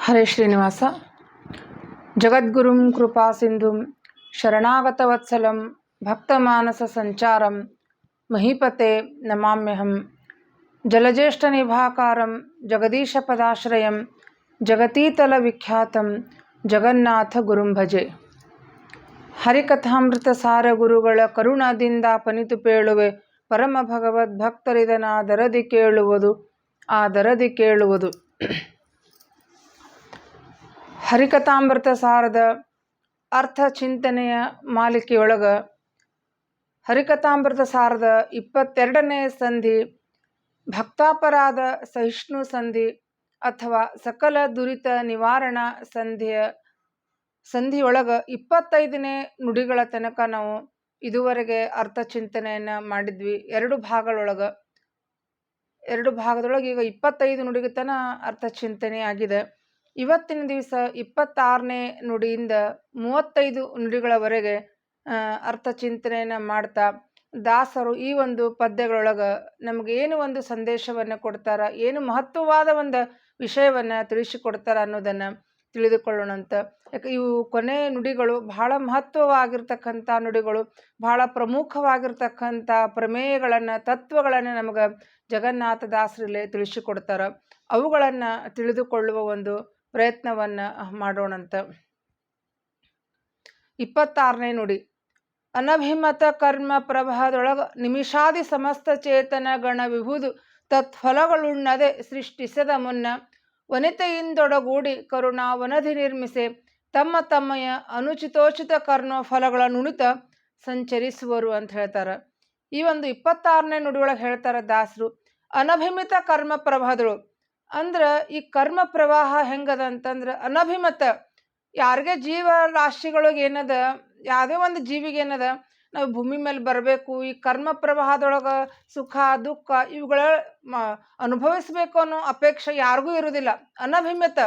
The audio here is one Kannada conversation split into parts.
ಹರೇ ಶ್ರೀನಿವಾಸ. ಜಗದ್ಗುರುಂ ಕೃಪಾ ಸಿಂಧುಂ ಶರಣಾಗತವತ್ಸಲಂ ಭಕ್ತಮಾನಸ ಸಂಚಾರಂ ಮಹೀಪತೆ ನಮಾಮ್ಯಹಂ. ಜಲಜ್ಯೇಷ್ಠ ನಿಭಾಕಾರಂ ಜಗದೀಶ ಪದಾಶ್ರಯಂ ಜಗತೀತಲ ವಿಖ್ಯಾತಂ ಜಗನ್ನಾಥ ಗುರುಂ ಭಜೆ. ಹರಿಕಥಾಮೃತ ಸಾರ ಗುರುಗಳ ಕರುಣದಿಂದ ಪನಿತು ಪೇಳುವೆ ಪರಮ ಭಗವದ್ ಭಕ್ತರಿದನ ದರದಿ ಕೇಳುವುದು ಆ ದರದಿ ಕೇಳುವುದು. ಹರಿಕಥಾಮೃತ ಸಾರದ ಅರ್ಥ ಚಿಂತನೆಯ ಮಾಲಿಕೆಯೊಳಗ ಹರಿಕಥಾಮೃತ ಸಾರದ 22ನೇ ಸಂಧಿ ಭಕ್ತಾಪರಾಧ ಸಹಿಷ್ಣು ಸಂಧಿ ಅಥವಾ ಸಕಲ ದುರಿತ ನಿವಾರಣಾ ಸಂಧಿಯೊಳಗ 25ನೇ ನುಡಿಗಳ ತನಕ ನಾವು ಇದುವರೆಗೆ ಅರ್ಥ ಚಿಂತನೆಯನ್ನು ಮಾಡಿದ್ವಿ. ಎರಡು ಭಾಗದೊಳಗೆ ಈಗ 25 ನುಡಿಗೆ ತನ ಅರ್ಥ ಚಿಂತನೆ ಆಗಿದೆ. ಇವತ್ತಿನ ದಿವಸ 26ನೇ ನುಡಿಯಿಂದ 35 ನುಡಿಗಳವರೆಗೆ ಅರ್ಥ ಚಿಂತನೆಯನ್ನು ಮಾಡ್ತಾ ದಾಸರು ಈ ಒಂದು ಪದ್ಯಗಳೊಳಗೆ ನಮಗೆ ಏನು ಒಂದು ಸಂದೇಶವನ್ನು ಕೊಡ್ತಾರ, ಏನು ಮಹತ್ವವಾದ ಒಂದು ವಿಷಯವನ್ನು ತಿಳಿಸಿಕೊಡ್ತಾರ ಅನ್ನೋದನ್ನು ತಿಳಿದುಕೊಳ್ಳೋಣಂತ. ಯಾಕೆ ಇವು ಕೊನೆ ನುಡಿಗಳು ಬಹಳ ಮಹತ್ವವಾಗಿರ್ತಕ್ಕಂಥ ನುಡಿಗಳು, ಬಹಳ ಪ್ರಮುಖವಾಗಿರ್ತಕ್ಕಂಥ ಪ್ರಮೇಯಗಳನ್ನು ತತ್ವಗಳನ್ನು ನಮಗೆ ಜಗನ್ನಾಥ ದಾಸರಲ್ಲೇ ತಿಳಿಸಿಕೊಡ್ತಾರೆ. ಅವುಗಳನ್ನು ತಿಳಿದುಕೊಳ್ಳುವ ಒಂದು ಪ್ರಯತ್ನವನ್ನು ಮಾಡೋಣಂತ. 26ನೇ ನುಡಿ. ಅನಭಿಮತ ಕರ್ಮ ಪ್ರಭಾದೊಳಗ ನಿಮಿಷಾದಿ ಸಮಸ್ತ ಚೇತನ ಗಣ ವಿಭುದು ತತ್ಫಲಗಳುಣ್ಣದೆ ಸೃಷ್ಟಿಸದ ಮುನ್ನ ವನಿತೆಯಿಂದೊಡಗೂಡಿ ಕರುಣಾವನಧಿ ನಿರ್ಮಿಸೆ ತಮ್ಮ ತಮ್ಮಯ ಅನುಚಿತೋಚಿತ ಕರ್ಮ ಫಲಗಳ ನುಣಿತ ಸಂಚರಿಸುವರು ಅಂತ ಹೇಳ್ತಾರೆ. ಈ ಒಂದು 26ನೇ ನುಡಿಯೊಳಗೆ ಹೇಳ್ತಾರೆ ದಾಸರು, ಅನಭಿಮಿತ ಕರ್ಮ ಪ್ರಭಾದಳು ಅಂದ್ರೆ ಈ ಕರ್ಮ ಪ್ರವಾಹ ಹೆಂಗದ ಅಂತಂದ್ರೆ ಅನಭಿಮತ. ಯಾರಿಗೆ ಜೀವ ರಾಶಿಗಳಿಗೆ ಏನದ, ಯಾವುದೇ ಒಂದು ಜೀವಿಗೆ ಏನದ, ನಾವು ಭೂಮಿ ಮೇಲೆ ಬರಬೇಕು, ಈ ಕರ್ಮ ಪ್ರವಾಹದೊಳಗೆ ಸುಖ ದುಃಖ ಇವುಗಳ ಅನುಭವಿಸ್ಬೇಕು ಅನ್ನೋ ಅಪೇಕ್ಷೆ ಯಾರಿಗೂ ಇರುವುದಿಲ್ಲ. ಅನಭಿಮತ,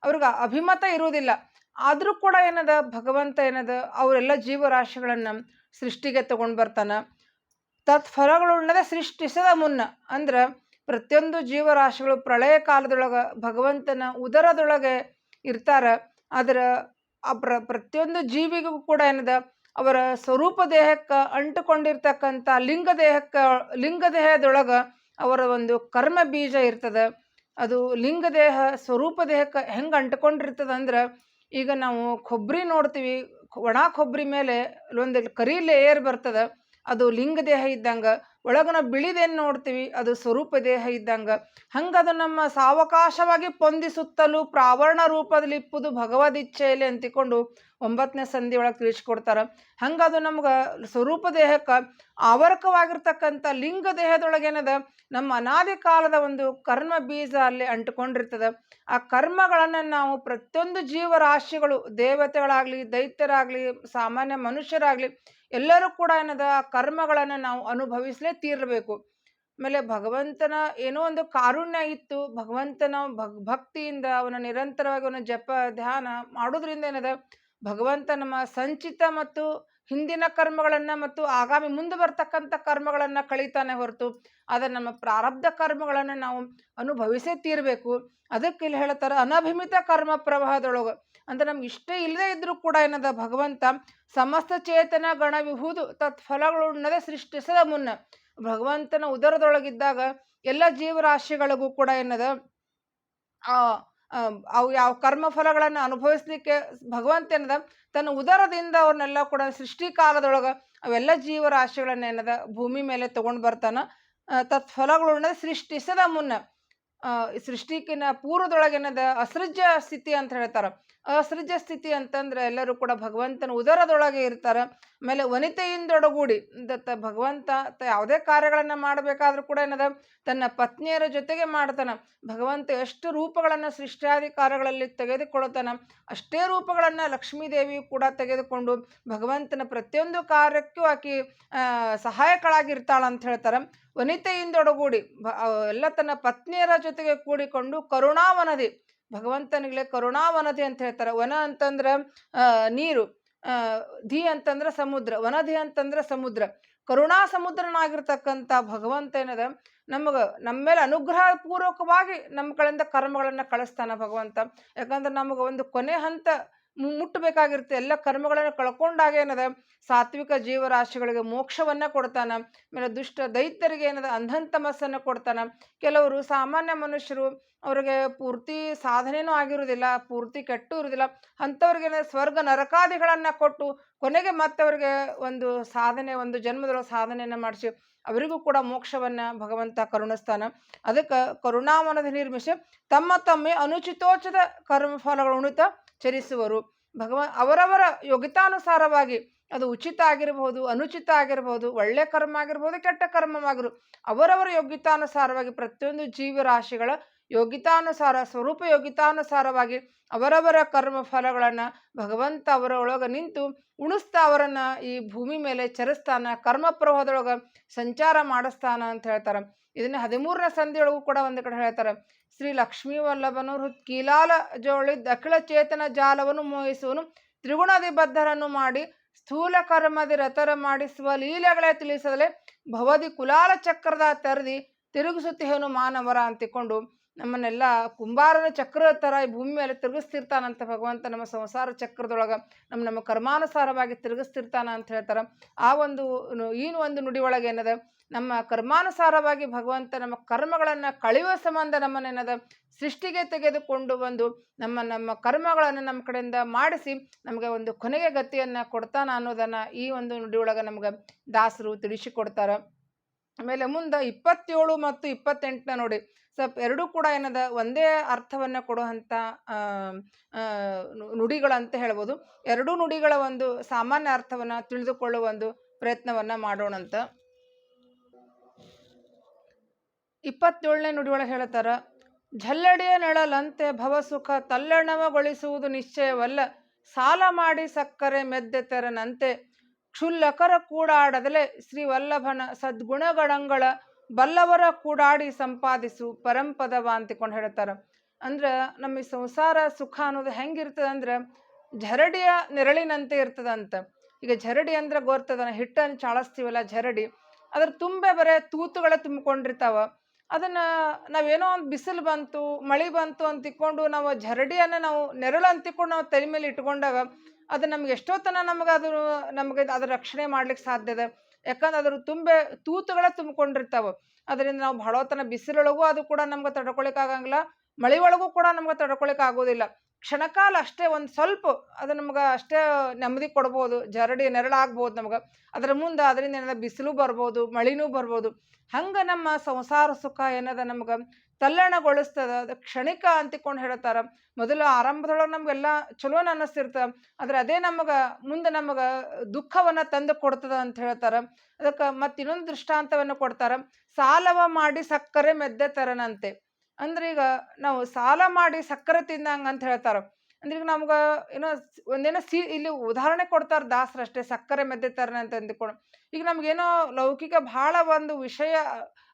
ಅವ್ರಿಗೆ ಅಭಿಮತ ಇರುವುದಿಲ್ಲ. ಆದರೂ ಕೂಡ ಏನದ, ಭಗವಂತ ಏನದ ಅವರೆಲ್ಲ ಜೀವರಾಶಿಗಳನ್ನು ಸೃಷ್ಟಿಗೆ ತಗೊಂಡು ಬರ್ತಾನೆ. ತತ್ಫಲಗಳುಣ್ಣದೆ ಸೃಷ್ಟಿಸದ ಮುನ್ನ ಅಂದ್ರೆ ಪ್ರತಿಯೊಂದು ಜೀವರಾಶಿಗಳು ಪ್ರಳಯ ಕಾಲದೊಳಗೆ ಭಗವಂತನ ಉದರದೊಳಗೆ ಇರ್ತಾರೆ. ಆದರೆ ಆ ಪ್ರತಿಯೊಂದು ಜೀವಿಗೂ ಕೂಡ ಏನದ, ಅವರ ಸ್ವರೂಪ ದೇಹಕ್ಕೆ ಅಂಟುಕೊಂಡಿರ್ತಕ್ಕಂಥ ಲಿಂಗ ದೇಹದೊಳಗೆ ಅವರ ಒಂದು ಕರ್ಮ ಬೀಜ ಇರ್ತದೆ. ಅದು ಲಿಂಗ ದೇಹ ಸ್ವರೂಪ ದೇಹಕ್ಕೆ ಹೆಂಗೆ ಅಂಟುಕೊಂಡಿರ್ತದೆ ಅಂದ್ರೆ, ಈಗ ನಾವು ಕೊಬ್ಬರಿ ನೋಡ್ತೀವಿ, ಒಣ ಕೊಬ್ಬರಿ ಮೇಲೆ ಒಂದು ಕರಿ ಲೇಯರ್ ಬರ್ತದೆ, ಅದು ಲಿಂಗ ದೇಹ ಇದ್ದಂಗೆ. ಒಳಗನ ಬಿಳಿದೇನು ನೋಡ್ತೀವಿ, ಅದು ಸ್ವರೂಪ ದೇಹ ಇದ್ದಂಗೆ. ಹಂಗದು ನಮ್ಮ ಸಾವಕಾಶವಾಗಿ ಪೊಂದಿಸುತ್ತಲೂ ಪ್ರಾವರಣ ರೂಪದಲ್ಲಿ ಇಪ್ಪುದು ಭಗವದಿಚ್ಛೆಯಲ್ಲಿ ಅಂತಿಕೊಂಡು 9ನೇ ಸಂಧಿ ಒಳಗೆ ತಿಳಿಸ್ಕೊಡ್ತಾರೆ. ಹಂಗದು ನಮ್ಗೆ ಸ್ವರೂಪ ದೇಹಕ್ಕೆ ಆವರಕವಾಗಿರ್ತಕ್ಕಂಥ ಲಿಂಗ ದೇಹದೊಳಗೇನದ ನಮ್ಮ ಅನಾದಿ ಕಾಲದ ಒಂದು ಕರ್ಮ ಬೀಜ ಅಲ್ಲಿ ಅಂಟುಕೊಂಡಿರ್ತದೆ. ಆ ಕರ್ಮಗಳನ್ನು ನಾವು ಪ್ರತಿಯೊಂದು ಜೀವರಾಶಿಗಳು, ದೇವತೆಗಳಾಗಲಿ ದೈತ್ಯರಾಗಲಿ ಸಾಮಾನ್ಯ ಮನುಷ್ಯರಾಗಲಿ ಎಲ್ಲರೂ ಕೂಡ ಏನದ ಆ ಕರ್ಮಗಳನ್ನು ನಾವು ಅನುಭವಿಸಲೇ ತೀರಬೇಕು. ಆಮೇಲೆ ಭಗವಂತನ ಏನೋ ಒಂದು ಕಾರುಣ್ಯ ಇತ್ತು, ಭಗವಂತನ ಭಕ್ತಿಯಿಂದ ಅವನ ನಿರಂತರವಾಗಿ ಅವನ ಜಪ ಧ್ಯಾನ ಮಾಡೋದ್ರಿಂದ ಏನದ, ಭಗವಂತ ನಮ್ಮ ಸಂಚಿತ ಮತ್ತು ಹಿಂದಿನ ಕರ್ಮಗಳನ್ನು ಮತ್ತು ಆಗಾಮಿ ಮುಂದೆ ಬರ್ತಕ್ಕಂಥ ಕರ್ಮಗಳನ್ನು ಕಳೀತಾನೆ ಹೊರತು ಆದರೆ ನಮ್ಮ ಪ್ರಾರಬ್ಧ ಕರ್ಮಗಳನ್ನು ನಾವು ಅನುಭವಿಸೇ ತೀರಬೇಕು. ಅದಕ್ಕೆ ಇಲ್ಲಿ ಹೇಳ್ತಾರೆ ಅನಭಿಮಿತ ಕರ್ಮ ಪ್ರವಾಹದೊಳಗೆ ಅಂದ್ರೆ ನಮ್ಗೆ ಇಷ್ಟೇ ಇಲ್ಲದೆ ಇದ್ರೂ ಕೂಡ ಏನದ, ಭಗವಂತ ಸಮಸ್ತ ಚೇತನ ಗಣ ವಿಭುದು ತತ್ಫಲಗಳುಣ್ಣದೆ ಸೃಷ್ಟಿಸದ ಮುನ್ನ ಭಗವಂತನ ಉದರದೊಳಗಿದ್ದಾಗ ಎಲ್ಲ ಜೀವರಾಶಿಗಳಿಗೂ ಕೂಡ ಏನದ ಅವು ಯಾವ ಕರ್ಮಫಲಗಳನ್ನು ಅನುಭವಿಸ್ಲಿಕ್ಕೆ ಭಗವಂತ ಏನದ ತನ್ನ ಉದರದಿಂದ ಅವ್ರನ್ನೆಲ್ಲ ಕೂಡ ಸೃಷ್ಟಿ ಕಾಲದೊಳಗೆ ಅವೆಲ್ಲ ಜೀವರಾಶಿಗಳನ್ನ ಏನದ ಭೂಮಿ ಮೇಲೆ ತಗೊಂಡು ಬರ್ತಾನ. ತತ್ಫಲಗಳುಣ್ಣದೆ ಸೃಷ್ಟಿಸದ ಮುನ್ನ ಸೃಷ್ಟಿಕಿನ ಪೂರ್ವದೊಳಗೇನದ ಅಸೃಜ್ಯ ಸ್ಥಿತಿ ಅಂತ ಹೇಳ್ತಾರೆ. ಅಸೃಜ್ಯ ಸ್ಥಿತಿ ಅಂತಂದ್ರೆ ಎಲ್ಲರೂ ಕೂಡ ಭಗವಂತನ ಉದರದೊಳಗೆ ಇರ್ತಾರೆ. ಆಮೇಲೆ ವನಿತೆಯಿಂದೊಡಗೂಡಿ ಭಗವಂತ ಯಾವುದೇ ಕಾರ್ಯಗಳನ್ನು ಮಾಡಬೇಕಾದ್ರೂ ಕೂಡ ಏನದ ತನ್ನ ಪತ್ನಿಯರ ಜೊತೆಗೆ ಮಾಡ್ತಾನೆ. ಭಗವಂತ ಎಷ್ಟು ರೂಪಗಳನ್ನು ಸೃಷ್ಟಿಯಾದಿ ಕಾರ್ಯಗಳಲ್ಲಿ ತೆಗೆದುಕೊಳ್ಳುತ್ತಾನೆ, ಅಷ್ಟೇ ರೂಪಗಳನ್ನು ಲಕ್ಷ್ಮೀದೇವಿ ಕೂಡ ತೆಗೆದುಕೊಂಡು ಭಗವಂತನ ಪ್ರತಿಯೊಂದು ಕಾರ್ಯಕ್ಕೂ ಆಕಿ ಸಹಾಯಕಳಾಗಿರ್ತಾಳ ಅಂತ ಹೇಳ್ತಾರೆ. ವನಿತೆಯಿಂದೊಡಗೂಡಿ ಎಲ್ಲ ತನ್ನ ಪತ್ನಿಯರ ಜೊತೆಗೆ ಕೂಡಿಕೊಂಡು ಕರುಣಾವನದಿ, ಭಗವಂತನಿಗೆ ಕರುಣಾವನದಿ ಅಂತ ಹೇಳ್ತಾರೆ. ವನ ಅಂತಂದ್ರೆ ನೀರು, ಧಿ ಅಂತಂದ್ರೆ ಸಮುದ್ರ, ವನಧಿ ಅಂತಂದ್ರೆ ಸಮುದ್ರ. ಕರುಣಾ ಸಮುದ್ರನಾಗಿರ್ತಕ್ಕಂಥ ಭಗವಂತ ಏನದ ನಮ್ಮ ಮೇಲೆ ಅನುಗ್ರಹ ಪೂರ್ವಕವಾಗಿ ನಮ್ಮ ಕಡೆಯಿಂದ ಕರ್ಮಗಳನ್ನು ಕಳಿಸ್ತಾನ ಭಗವಂತ. ಯಾಕಂದ್ರೆ ನಮಗೆ ಒಂದು ಕೊನೆ ಹಂತ ಮುಟ್ಟಬೇಕಾಗಿರುತ್ತೆ. ಎಲ್ಲ ಕರ್ಮಗಳನ್ನು ಕಳ್ಕೊಂಡಾಗ ಏನದ ಸಾತ್ವಿಕ ಜೀವರಾಶಿಗಳಿಗೆ ಮೋಕ್ಷವನ್ನ ಕೊಡ್ತಾನ. ಆಮೇಲೆ ದುಷ್ಟ ದೈತ್ಯರಿಗೆ ಏನದ ಅಂಧಂತಮಸ್ಸನ್ನು ಕೊಡ್ತಾನ. ಕೆಲವರು ಸಾಮಾನ್ಯ ಮನುಷ್ಯರು, ಅವ್ರಿಗೆ ಪೂರ್ತಿ ಸಾಧನೆನೂ ಆಗಿರುವುದಿಲ್ಲ, ಪೂರ್ತಿ ಕೆಟ್ಟು ಇರುವುದಿಲ್ಲ, ಅಂಥವ್ರಿಗೆ ಸ್ವರ್ಗ ನರಕಾದಿಗಳನ್ನ ಕೊಟ್ಟು ಕೊನೆಗೆ ಮತ್ತೆ ಅವ್ರಿಗೆ ಒಂದು ಸಾಧನೆ, ಒಂದು ಜನ್ಮದೊಳಗೆ ಸಾಧನೆಯನ್ನ ಮಾಡಿಸಿ ಅವರಿಗೂ ಕೂಡ ಮೋಕ್ಷವನ್ನ ಭಗವಂತ ಕರುಣಿಸ್ತಾನ. ಅದಕ್ಕೆ ಕರುಣಾವನದ ನಿರ್ಮಿಸಿ ತಮ್ಮ ತಮ್ಮೆ ಅನುಚಿತೋಚಿತ ಕರ್ಮಫಲಗಳು ಉಣಿತ ಚರಿಸುವರು. ಅವರವರ ಯೋಗ್ಯತಾನುಸಾರವಾಗಿ, ಅದು ಉಚಿತ ಆಗಿರಬಹುದು, ಅನುಚಿತ ಆಗಿರಬಹುದು, ಒಳ್ಳೆ ಕರ್ಮ ಆಗಿರ್ಬೋದು, ಕೆಟ್ಟ ಕರ್ಮವಾಗಿರ್ಬೋದು, ಅವರವರ ಯೋಗ್ಯತಾನುಸಾರವಾಗಿ ಪ್ರತಿಯೊಂದು ಜೀವರಾಶಿಗಳ ಯೋಗ್ಯತಾನುಸಾರ, ಸ್ವರೂಪ ಯೋಗ್ಯತಾನುಸಾರವಾಗಿ ಅವರವರ ಕರ್ಮ ಫಲಗಳನ್ನು ಭಗವಂತ ಅವರ ಒಳಗೆ ನಿಂತು ಉಣಿಸ್ತಾ ಅವರನ್ನ ಈ ಭೂಮಿ ಮೇಲೆ ಚರಿಸ್ತಾನ, ಕರ್ಮ ಪ್ರವಾಹದೊಳಗೆ ಸಂಚಾರ ಮಾಡಿಸ್ತಾನ ಅಂತ ಹೇಳ್ತಾರೆ. ಇದನ್ನ 13ನೇ ಸಂಧಿಯೊಳಗೂ ಕೂಡ ಒಂದು ಕಡೆ ಹೇಳ್ತಾರೆ. ಶ್ರೀ ಲಕ್ಷ್ಮೀ ವಲ್ಲಭನು ಕೀಲಾಲ ಜೋಳಿದ್ದ ಅಖಿಳ ಚೇತನ ಜಾಲವನ್ನು ಮೋಹಿಸುವನು, ತ್ರಿಗುಣದಿ ಬದ್ಧರನ್ನು ಮಾಡಿ ಸ್ಥೂಲ ಕರ್ಮದಿ ರತರ ಮಾಡಿ ಸ್ವಲೀಲೆಗಳೇ ತಿಳಿಸದಲೆ ಭವದಿ ಕುಲಾಲ ಚಕ್ರದ ತೆರದಿ ತಿರುಗಿಸುತ್ತೇನು ಮಾನವರ ಅಂತಿಕೊಂಡು ನಮ್ಮನ್ನೆಲ್ಲ ಕುಂಬಾರನ ಚಕ್ರ ಥರ ಈ ಭೂಮಿ ಮೇಲೆ ತಿರುಗಿಸ್ತಿರ್ತಾನಂತ ಭಗವಂತ. ನಮ್ಮ ಸಂಸಾರ ಚಕ್ರದೊಳಗೆ ನಮ್ಮ ಕರ್ಮಾನುಸಾರವಾಗಿ ತಿರುಗಿಸ್ತಿರ್ತಾನ ಅಂತ ಹೇಳ್ತಾರೆ. ಆ ಒಂದು ಒಂದು ನುಡಿ ಒಳಗೆ ಏನದ, ನಮ್ಮ ಕರ್ಮಾನುಸಾರವಾಗಿ ಭಗವಂತ ನಮ್ಮ ಕರ್ಮಗಳನ್ನು ಕಳೆಯುವ ಸಂಬಂಧ ನಮ್ಮನ್ನೇನದ ಸೃಷ್ಟಿಗೆ ತೆಗೆದುಕೊಂಡು ಬಂದು ನಮ್ಮ ಕರ್ಮಗಳನ್ನು ನಮ್ಮ ಕಡೆಯಿಂದ ಮಾಡಿಸಿ ನಮಗೆ ಒಂದು ಕೊನೆಗೆ ಗತಿಯನ್ನು ಕೊಡ್ತಾನ ಅನ್ನೋದನ್ನು ಈ ಒಂದು ನುಡಿ ಒಳಗೆ ನಮ್ಗೆ ದಾಸರು ತಿಳಿಸಿಕೊಡ್ತಾರೆ. ಆಮೇಲೆ ಮುಂದೆ 27 ಮತ್ತು 28ನ ನೋಡಿ, ಸ್ವಲ್ಪ ಎರಡೂ ಕೂಡ ಏನದ ಒಂದೇ ಅರ್ಥವನ್ನು ಕೊಡುವಂಥ ನುಡಿಗಳಂತ ಹೇಳ್ಬೋದು. ಎರಡೂ ನುಡಿಗಳ ಒಂದು ಸಾಮಾನ್ಯ ಅರ್ಥವನ್ನು ತಿಳಿದುಕೊಳ್ಳುವ ಒಂದು ಪ್ರಯತ್ನವನ್ನು ಮಾಡೋಣಂತ. 27ನೇ ನುಡಿಯೊಳಗೆ ಹೇಳ್ತಾರ, ಝಲ್ಲಡಿಯ ನೆಳಲಂತೆ ಭವಸುಖ ತಲ್ಲಣವಗೊಳಿಸುವುದು ನಿಶ್ಚಯವಲ್ಲ, ಸಾಲ ಮಾಡಿ ಸಕ್ಕರೆ ಮೆದ್ದೆ ತೆರನಂತೆ ಕ್ಷುಲ್ಲಕರ ಕೂಡಾಡದಲೆ ಶ್ರೀ ವಲ್ಲಭನ ಸದ್ಗುಣಗಳಂಗಳ ಬಲ್ಲವರ ಕೂಡಾಡಿ ಸಂಪಾದಿಸು ಪರಂಪದವ ಅಂತಿಕೊಂಡು ಹೇಳ್ತಾರೆ. ಅಂದ್ರೆ ನಮ್ಮ ಈ ಸಂಸಾರ ಸುಖ ಅನ್ನೋದು ಹೆಂಗಿರ್ತದೆ ಅಂದ್ರೆ ಝರಡಿಯ ನೆರಳಿನಂತೆ ಇರ್ತದಂತ. ಈಗ ಝರಡಿ ಅಂದ್ರೆ ಗೊತ್ತದ, ಹಿಟ್ಟನ್ನು ಚಾಳಿಸ್ತೀವಲ್ಲ ಝರಡಿ, ಅದ್ರ ತುಂಬೆ ಬರೇ ತೂತುಗಳೇ ತುಂಬಿಕೊಂಡಿರ್ತಾವ. ಅದನ್ನ ನಾವೇನೋ ಒಂದು ಬಿಸಿಲು ಬಂತು, ಮಳೆ ಬಂತು ಅಂತ ಇಟ್ಕೊಂಡು ನಾವು ಝರಡಿಯನ್ನು ನಾವು ನೆರಳು ಅಂತಿಕೊಂಡು ನಾವು ತಲೆ ಮೇಲೆ ಇಟ್ಕೊಂಡಾಗ ಅದು ನಮ್ಗೆ ಎಷ್ಟೊತ್ತನ ನಮಗೆ ಅದ್ರ ರಕ್ಷಣೆ ಮಾಡ್ಲಿಕ್ಕೆ ಸಾಧ್ಯ ಇದೆ. ಯಾಕಂದ್ರೆ ಅದ್ರ ತೂತುಗಳೇ ತುಂಬಿಕೊಂಡಿರ್ತಾವ. ಅದರಿಂದ ನಾವು ಬಹಳತನ ಬಿಸಿಲೊಳಗೂ ಅದು ಕೂಡ ನಮ್ಗೆ ತಡ್ಕೊಳಿಕ್ ಆಗಂಗಿಲ್ಲ, ಮಳೆ ಒಳಗೂ ಕೂಡ ನಮ್ಗೆ ತಡ್ಕೊಳಿಕ್ ಆಗೋದಿಲ್ಲ. ಕ್ಷಣಕಾಲ ಅಷ್ಟೇ ಒಂದು ಸ್ವಲ್ಪ ಅದು ನಮ್ಗೆ ಅಷ್ಟೇ ನೆಮ್ಮದಿ ಕೊಡ್ಬೋದು, ಝರಡಿ ನೆರಳಾಗ್ಬೋದು ನಮ್ಗೆ. ಅದರ ಮುಂದೆ ಅದರಿಂದ ಏನದ ಬಿಸಿಲು ಬರ್ಬೋದು, ಮಳಿನೂ ಬರ್ಬೋದು. ಹಂಗೆ ನಮ್ಮ ಸಂಸಾರ ಸುಖ ಏನದ ನಮ್ಗೆ ತಲ್ಲಣಗೊಳಿಸ್ತದ, ಅದು ಕ್ಷಣಿಕ ಅಂತಿಕೊಂಡು ಹೇಳ್ತಾರ. ಮೊದಲು ಆರಂಭದೊಳಗೆ ನಮ್ಗೆಲ್ಲ ಚಲೋನ ಅನ್ನಿಸ್ತಿರ್ತದೆ, ಆದರೆ ಅದೇ ಮುಂದೆ ನಮಗೆ ದುಃಖವನ್ನು ತಂದು ಕೊಡ್ತದ ಅಂತ ಹೇಳ್ತಾರೆ. ಅದಕ್ಕೆ ಮತ್ತೆ ಇನ್ನೊಂದು ದೃಷ್ಟಾಂತವನ್ನು ಕೊಡ್ತಾರೆ, ಸಾಲವ ಮಾಡಿ ಸಕ್ಕರೆ ಮೆದ್ದೆ ತರನಂತೆ. ಅಂದ್ರೆ ಈಗ ನಾವು ಸಾಲ ಮಾಡಿ ಸಕ್ಕರೆ ತಿಂದಂಗ ಅಂತ ಹೇಳ್ತಾರ. ಅಂದ್ರೆ ಈಗ ನಮ್ಗೆ ಒಂದೇನೋ ಇಲ್ಲಿ ಉದಾಹರಣೆ ಕೊಡ್ತಾರೆ ದಾಸರಷ್ಟೇ, ಸಕ್ಕರೆ ಮೆದ್ದೆ ತರನ ಅಂತ ಅಂದ್ಕೊಂಡು. ಈಗ ನಮ್ಗೇನೋ ಲೌಕಿಕ ಬಹಳ ಒಂದು ವಿಷಯ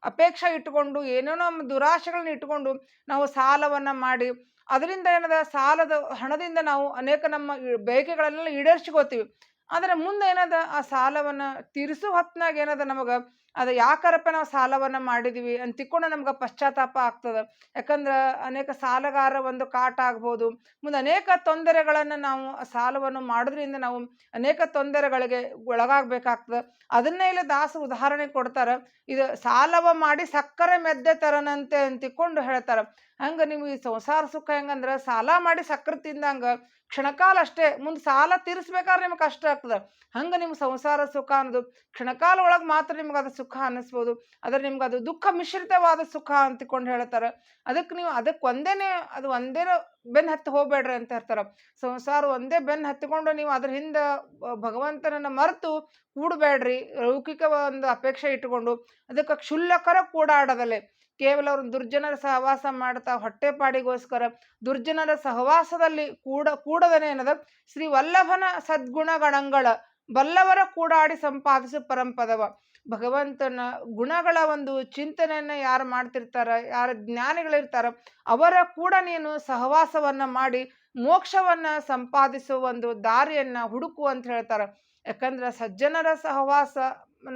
ಅಪೇಕ್ಷೆ ಇಟ್ಕೊಂಡು ಏನೇನೋ ನಮ್ಮ ದುರಾಶೆಗಳನ್ನ ಇಟ್ಕೊಂಡು ನಾವು ಸಾಲವನ್ನ ಮಾಡಿ ಅದರಿಂದ ಏನದ ಸಾಲದ ಹಣದಿಂದ ನಾವು ಅನೇಕ ನಮ್ಮ ಬಯಕೆಗಳನ್ನೆಲ್ಲ ಈಡೇರಿಸ್ಕೋತೀವಿ. ಆದರೆ ಮುಂದೆ ಏನದ ಆ ಸಾಲವನ್ನ ತೀರಿಸೋ ಹೊತ್ನಾಗ ಏನದ ನಮಗೆ ಅದು ಯಾಕರಪ್ಪ ನಾವು ಸಾಲವನ್ನ ಮಾಡಿದೀವಿ ಅಂತ ತಿಳ್ಕೊಂಡು ನಮ್ಗೆ ಪಶ್ಚಾತ್ತಾಪ ಆಗ್ತದೆ. ಯಾಕಂದ್ರೆ ಅನೇಕ ಸಾಲಗಾರ ಒಂದು ಕಾಟ ಆಗ್ಬೋದು, ಮುಂದೆ ಅನೇಕ ತೊಂದರೆಗಳನ್ನು ನಾವು ಸಾಲವನ್ನು ಮಾಡೋದ್ರಿಂದ ನಾವು ಅನೇಕ ತೊಂದರೆಗಳಿಗೆ ಒಳಗಾಗಬೇಕಾಗ್ತದೆ. ಅದನ್ನೇ ಇಲ್ಲಿ ದಾಸ ಉದಾಹರಣೆ ಕೊಡ್ತಾರೆ. ಇದು ಸಾಲವ ಮಾಡಿ ಸಕ್ಕರೆ ಮೆದ್ದೆ ತರನಂತೆ ಅಂತ ತಿಳ್ಕೊಂಡು ಹೇಳ್ತಾರೆ. ಹಂಗೆ ನೀವು ಈ ಸಂಸಾರ ಸುಖ ಹೆಂಗಂದ್ರೆ ಸಾಲ ಮಾಡಿ ಸಕ್ಕರೆ ತಿಂದಂಗೆ ಕ್ಷಣಕಾಲ ಅಷ್ಟೇ, ಮುಂದೆ ಸಾಲ ತೀರಿಸ್ಬೇಕಾದ್ರೆ ನಿಮ್ಗೆ ಕಷ್ಟ ಆಗ್ತದೆ. ಹಂಗೆ ನಿಮ್ಮ ಸಂಸಾರ ಸುಖ ಅನ್ನೋದು ಕ್ಷಣಕಾಲ ಒಳಗೆ ಮಾತ್ರ ನಿಮ್ಗೆ ಅದು ಸುಖ ಅನ್ನಿಸ್ಬೋದು, ಆದರೆ ನಿಮ್ಗೆ ಅದು ದುಃಖ ಮಿಶ್ರಿತವಾದ ಸುಖ ಅಂತಿಕೊಂಡು ಹೇಳ್ತಾರೆ. ಅದಕ್ಕೆ ನೀವು ಒಂದೇ ಬೆನ್ನು ಹತ್ತಿ ಹೋಗ್ಬೇಡ್ರಿ ಅಂತ ಹೇಳ್ತಾರೆ. ಸಂಸಾರ ಒಂದೇ ಬೆನ್ನು ಹತ್ತಿಕೊಂಡು ನೀವು ಅದ್ರ ಹಿಂದೆ ಭಗವಂತನನ್ನು ಮರೆತು ಕೂಡಬೇಡ್ರಿ, ಲೌಕಿಕ ಒಂದು ಅಪೇಕ್ಷೆ ಇಟ್ಟುಕೊಂಡು. ಅದಕ್ಕೆ ಕ್ಷುಲ್ಲಕರ ಕೂಡಾಡದಲೆ, ಕೇವಲ ಅವ್ರ ದುರ್ಜನರ ಸಹವಾಸ ಮಾಡ್ತಾ ಹೊಟ್ಟೆಪಾಡಿಗೋಸ್ಕರ ದುರ್ಜನರ ಸಹವಾಸದಲ್ಲಿ ಕೂಡದನೆ ಏನದ ಶ್ರೀ ವಲ್ಲಭನ ಸದ್ಗುಣಗಣಗಳ ಬಲ್ಲವರ ಕೂಡಾಡಿ ಸಂಪಾದಿಸು ಪರಂಪದವ. ಭಗವಂತನ ಗುಣಗಳ ಒಂದು ಚಿಂತನೆಯನ್ನ ಯಾರು ಮಾಡ್ತಿರ್ತಾರ, ಯಾರು ಜ್ಞಾನಿಗಳಿರ್ತಾರ, ಅವರ ಕೂಡ ನೀನು ಸಹವಾಸವನ್ನ ಮಾಡಿ ಮೋಕ್ಷವನ್ನ ಸಂಪಾದಿಸುವ ಒಂದು ದಾರಿಯನ್ನ ಹುಡುಕು ಅಂತ ಹೇಳ್ತಾರ. ಯಾಕಂದ್ರೆ ಸಜ್ಜನರ ಸಹವಾಸ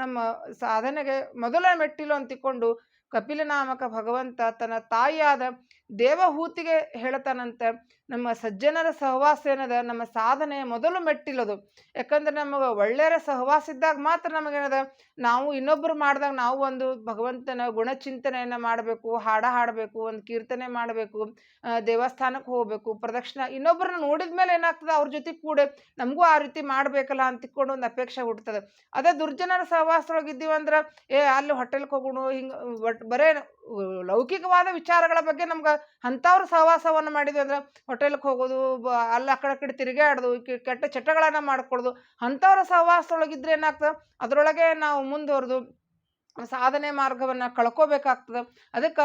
ನಮ್ಮ ಸಾಧನೆಗೆ ಮೊದಲ ಮೆಟ್ಟಿಲು ಅಂತಿಕೊಂಡು ಕಪಿಲ ನಾಮಕ ಭಗವಂತ ತನ್ನ ತಾಯಿಯಾದ ದೇವಹೂತಿಗೆ ಹೇಳ್ತಾನಂತೆ, ನಮ್ಮ ಸಜ್ಜನರ ಸಹವಾಸ ಏನದ ನಮ್ಮ ಸಾಧನೆಯ ಮೊದಲು ಮೆಟ್ಟಿಲದು. ಯಾಕಂದ್ರೆ ನಮಗೆ ಒಳ್ಳೆಯರ ಸಹವಾಸ ಇದ್ದಾಗ ಮಾತ್ರ ನಮಗೇನದ, ನಾವು ಇನ್ನೊಬ್ಬರು ಮಾಡಿದಾಗ ನಾವು ಒಂದು ಭಗವಂತನ ಗುಣಚಿಂತನೆಯನ್ನು ಮಾಡಬೇಕು, ಹಾಡ ಹಾಡಬೇಕು, ಒಂದು ಕೀರ್ತನೆ ಮಾಡಬೇಕು, ದೇವಸ್ಥಾನಕ್ಕೆ ಹೋಗಬೇಕು, ಪ್ರದಕ್ಷಿಣ ಇನ್ನೊಬ್ಬರನ್ನ ನೋಡಿದ ಮೇಲೆ ಏನಾಗ್ತದೆ, ಅವ್ರ ಜೊತೆ ಕೂಡ ನಮಗೂ ಆ ರೀತಿ ಮಾಡಬೇಕಲ್ಲ ಅಂತಿಕೊಂಡು ಒಂದು ಅಪೇಕ್ಷೆ ಹುಡ್ತದೆ. ಅದೇ ದುರ್ಜನರ ಸಹವಾಸದೊಳಗಿದ್ದೀವಂದ್ರೆ ಅಲ್ಲಿ ಹೋಟೆಲ್ಗೆ ಹೋಗೋಣ, ಹಿಂಗೆ ಬರೇ ಲೌಕಿಕವಾದ ವಿಚಾರಗಳ ಬಗ್ಗೆ ನಮ್ಗೆ ಅಂಥವ್ರ ಸಹವಾಸವನ್ನು ಮಾಡಿದ್ವಿ ಅಂದ್ರೆ ಹೋಟೆಲ್ಗೆ ಹೋಗೋದು, ಅಲ್ಲಿ ಆ ಕಡೆ ತಿರುಗಾಡೋದು, ಕೆಟ್ಟ ಚಟಗಳನ್ನು ಮಾಡ್ಕೊಳ್ಳೋದು, ಅಂಥವ್ರ ಸಹವಾಸದೊಳಗಿದ್ರೆ ಏನಾಗ್ತದೆ, ಅದರೊಳಗೆ ನಾವು ಮುಂದುವರೆದು ಸಾಧನೆ ಮಾರ್ಗವನ್ನು ಕಳ್ಕೋಬೇಕಾಗ್ತದೆ. ಅದಕ್ಕೆ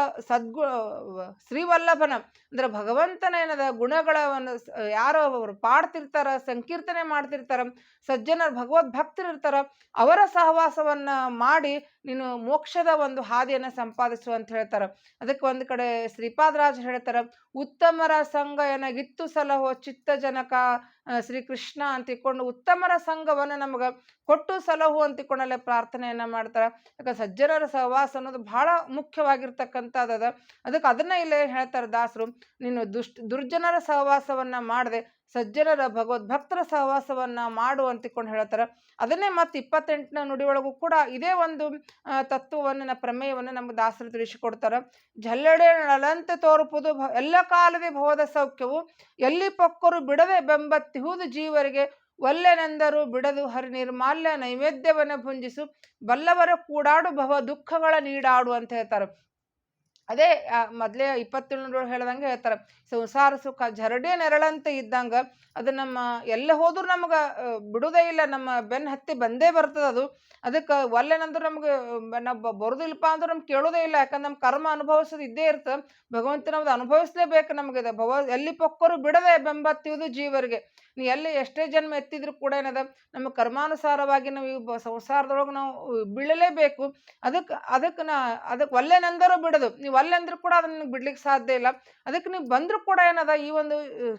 ಶ್ರೀವಲ್ಲಭನ ಅಂದ್ರೆ ಭಗವಂತನ ಏನದ ಗುಣಗಳನ್ನು ಯಾರೋ ಅವರು ಪಾಡ್ತಿರ್ತಾರ, ಸಂಕೀರ್ತನೆ ಮಾಡ್ತಿರ್ತಾರ, ಸಜ್ಜನರು ಭಗವದ್ ಭಕ್ತರು ಇರ್ತಾರ, ಅವರ ಸಹವಾಸವನ್ನ ಮಾಡಿ ನೀನು ಮೋಕ್ಷದ ಒಂದು ಹಾದಿಯನ್ನು ಸಂಪಾದಿಸು ಅಂತ ಹೇಳ್ತಾರ. ಅದಕ್ಕೆ ಒಂದು ಕಡೆ ಶ್ರೀಪಾದರಾಜ್ ಹೇಳ್ತಾರ, ಉತ್ತಮರ ಸಂಘ ಎನಗಿತ್ತು ಸಲಹೋ ಚಿತ್ತ ಜನಕ ಶ್ರೀಕೃಷ್ಣ ಅಂತಿಕೊಂಡು ಉತ್ತಮರ ಸಂಘವನ್ನು ನಮಗೆ ಕೊಟ್ಟು ಸಲಹು ಅಂತಿಕೊಂಡಲ್ಲೇ ಪ್ರಾರ್ಥನೆಯನ್ನ ಮಾಡ್ತಾರ. ಯಾಕಂದ್ರೆ ಸಜ್ಜನರ ಸಹವಾಸ ಅನ್ನೋದು ಬಹಳ ಮುಖ್ಯವಾಗಿರ್ತಕ್ಕಂಥದ್ದದ. ಅದಕ್ಕೆ ಅದನ್ನ ಇಲ್ಲೇ ಹೇಳ್ತಾರೆ ದಾಸರು, ನೀನು ದುರ್ಜನರ ಸಹವಾಸವನ್ನ ಮಾಡದೆ ಸಜ್ಜನರ ಭಗವದ್ಭಕ್ತರ ಸಹವಾಸವನ್ನ ಮಾಡು ಅಂತಿಕೊಂಡು ಹೇಳ್ತಾರೆ. ಅದನ್ನೇ ಮತ್ತೆ 28ನೇ ನುಡಿಯೊಳಗೂ ಕೂಡ ಇದೇ ಒಂದು ತತ್ವವನ್ನು ಪ್ರಮೇಯವನ್ನು ನಮ್ಗೆ ದಾಸರು ತಿಳಿಸಿಕೊಡ್ತಾರ. ಜಲ್ಲೆಡೆ ನಲಂತೆ ತೋರುಪುದು ಎಲ್ಲ ಕಾಲದೇ ಭವದ ಸೌಖ್ಯವು ಎಲ್ಲಿ ಪೊಕ್ಕರು ಬಿಡದೆ ಬೆಂಬತ್ತಿಹುದು ಜೀವರಿಗೆ ಒಲ್ಲೆನೆಂದರು ಬಿಡದು ಹರಿ ನಿರ್ಮಾಲ್ಯ ನೈವೇದ್ಯವನ್ನ ಭುಂಜಿಸು ಬಲ್ಲವರ ಕೂಡಾಡು ಭವ ದುಃಖಗಳ ನೀಡಾಡು ಅಂತ ಹೇಳ್ತಾರೆ. ಅದೇ ಮೊದಲೇ 27 ಹೇಳ್ದಂಗೆ ಹೇಳ್ತಾರೆ, ಸಂಸಾರ ಸುಖ ಜರಡೇ ನೆರಳಂತೆ ಇದ್ದಂಗ ಅದು ನಮ್ಮ ಎಲ್ಲ ಹೋದ್ರೂ ನಮ್ಗೆ ಬಿಡುವುದೇ ಇಲ್ಲ, ನಮ್ಮ ಬೆನ್ನ ಹತ್ತಿ ಬಂದೇ ಬರ್ತದೆ ಅದು. ಅದಕ್ಕೆ ಒಲ್ಲೆನಂದ್ರೆ ನಮ್ಗೆ ನಾವು ಬರೋದಿಲ್ಲಪ್ಪ ಅಂದ್ರೆ ನಮ್ಗೆ ಕೇಳೋದೇ ಇಲ್ಲ. ಯಾಕಂದ್ರೆ ನಮ್ಮ ಕರ್ಮ ಅನುಭವಿಸೋದು ಇದ್ದೇ ಇರ್ತದೆ, ಭಗವಂತನವ್ದು ಅನುಭವಿಸ್ಲೇಬೇಕು ನಮಗಿದೆ. ಎಲ್ಲಿ ಪೊಕ್ಕರು ಬಿಡದೆ ಬೆಂಬತ್ತಿಯುವುದು ಜೀವರಿಗೆ. ನೀ ಎಲ್ಲಿ ಎಷ್ಟೇ ಜನ್ಮ ಎತ್ತಿದ್ರು ಕೂಡ ಏನದ, ನಮ್ಮ ಕರ್ಮಾನುಸಾರವಾಗಿ ನಾವು ಈ ಸಂಸಾರದೊಳಗೆ ನಾವು ಬೀಳಲೇಬೇಕು. ಅದಕ್ಕೆ ಒಲ್ಲೆನೆಂದರೂ ಬಿಡದು, ನೀವು ಒಲ್ಲೆಂದ್ರೂ ಕೂಡ ಅದನ್ನ ಬಿಡ್ಲಿಕ್ಕೆ ಸಾಧ್ಯ ಇಲ್ಲ. ಅದಕ್ಕೆ ನೀವು ಬಂದರೂ ಕೂಡ ಏನದ, ಈ ಒಂದು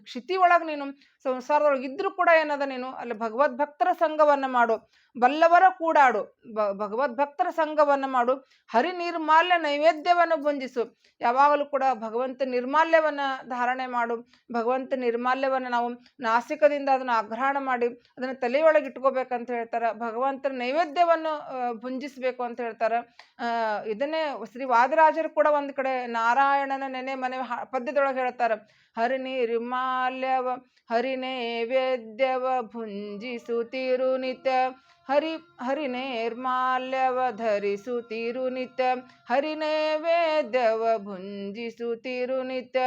ಕ್ಷಿತಿ ಒಳಗೆ ನೀನು ಸಂಸಾರದೊಳಗೆ ಇದ್ರೂ ಕೂಡ ಏನದ, ನೀನು ಅಲ್ಲಿ ಭಗವದ್ಭಕ್ತರ ಸಂಘವನ್ನ ಮಾಡು, ಬಲ್ಲವರ ಕೂಡಾಡು, ಭಗವದ್ಭಕ್ತರ ಸಂಘವನ್ನ ಮಾಡು, ಹರಿ ನಿರ್ಮಾಲ್ಯ ನೈವೇದ್ಯವನ್ನು ಭುಂಜಿಸು. ಯಾವಾಗಲೂ ಕೂಡ ಭಗವಂತ ನಿರ್ಮಾಲ್ಯವನ್ನ ಧಾರಣೆ ಮಾಡು. ಭಗವಂತ ನಿರ್ಮಾಲ್ಯವನ್ನ ನಾವು ನಾಸಿಕದಿಂದ ಅದನ್ನು ಆಗ್ರಹಣ ಮಾಡಿ ಅದನ್ನು ತಲೆಯೊಳಗೆ ಇಟ್ಕೋಬೇಕಂತ ಹೇಳ್ತಾರೆ. ಭಗವಂತನ ನೈವೇದ್ಯವನ್ನು ಭುಂಜಿಸ್ಬೇಕು ಅಂತ ಹೇಳ್ತಾರೆ. ಇದನ್ನೇ ಶ್ರೀ ವಾದಿರಾಜರು ಕೂಡ ಒಂದು ಕಡೆ ನಾರಾಯಣನ ನೆನೆ ಮನೆ ಪದ್ಯದೊಳಗೆ ಹೇಳ್ತಾರೆ, ಹರಿ ನಿರ್ಮಾಲ್ಯವ ಹರಿ ನೈವೇದ್ಯವ ಭುಂಜಿಸುತ್ತಿರು ನಿತ್ಯ, ಹರಿ ನೈರ್ಮಾಲ್ಯವ ಧರಿಸುತ್ತಿರು ನಿತ್ಯ, ಹರಿ ನೈವೇದ್ಯವ ಭುಂಜಿಸುತ್ತಿರು ನಿತ್ಯ,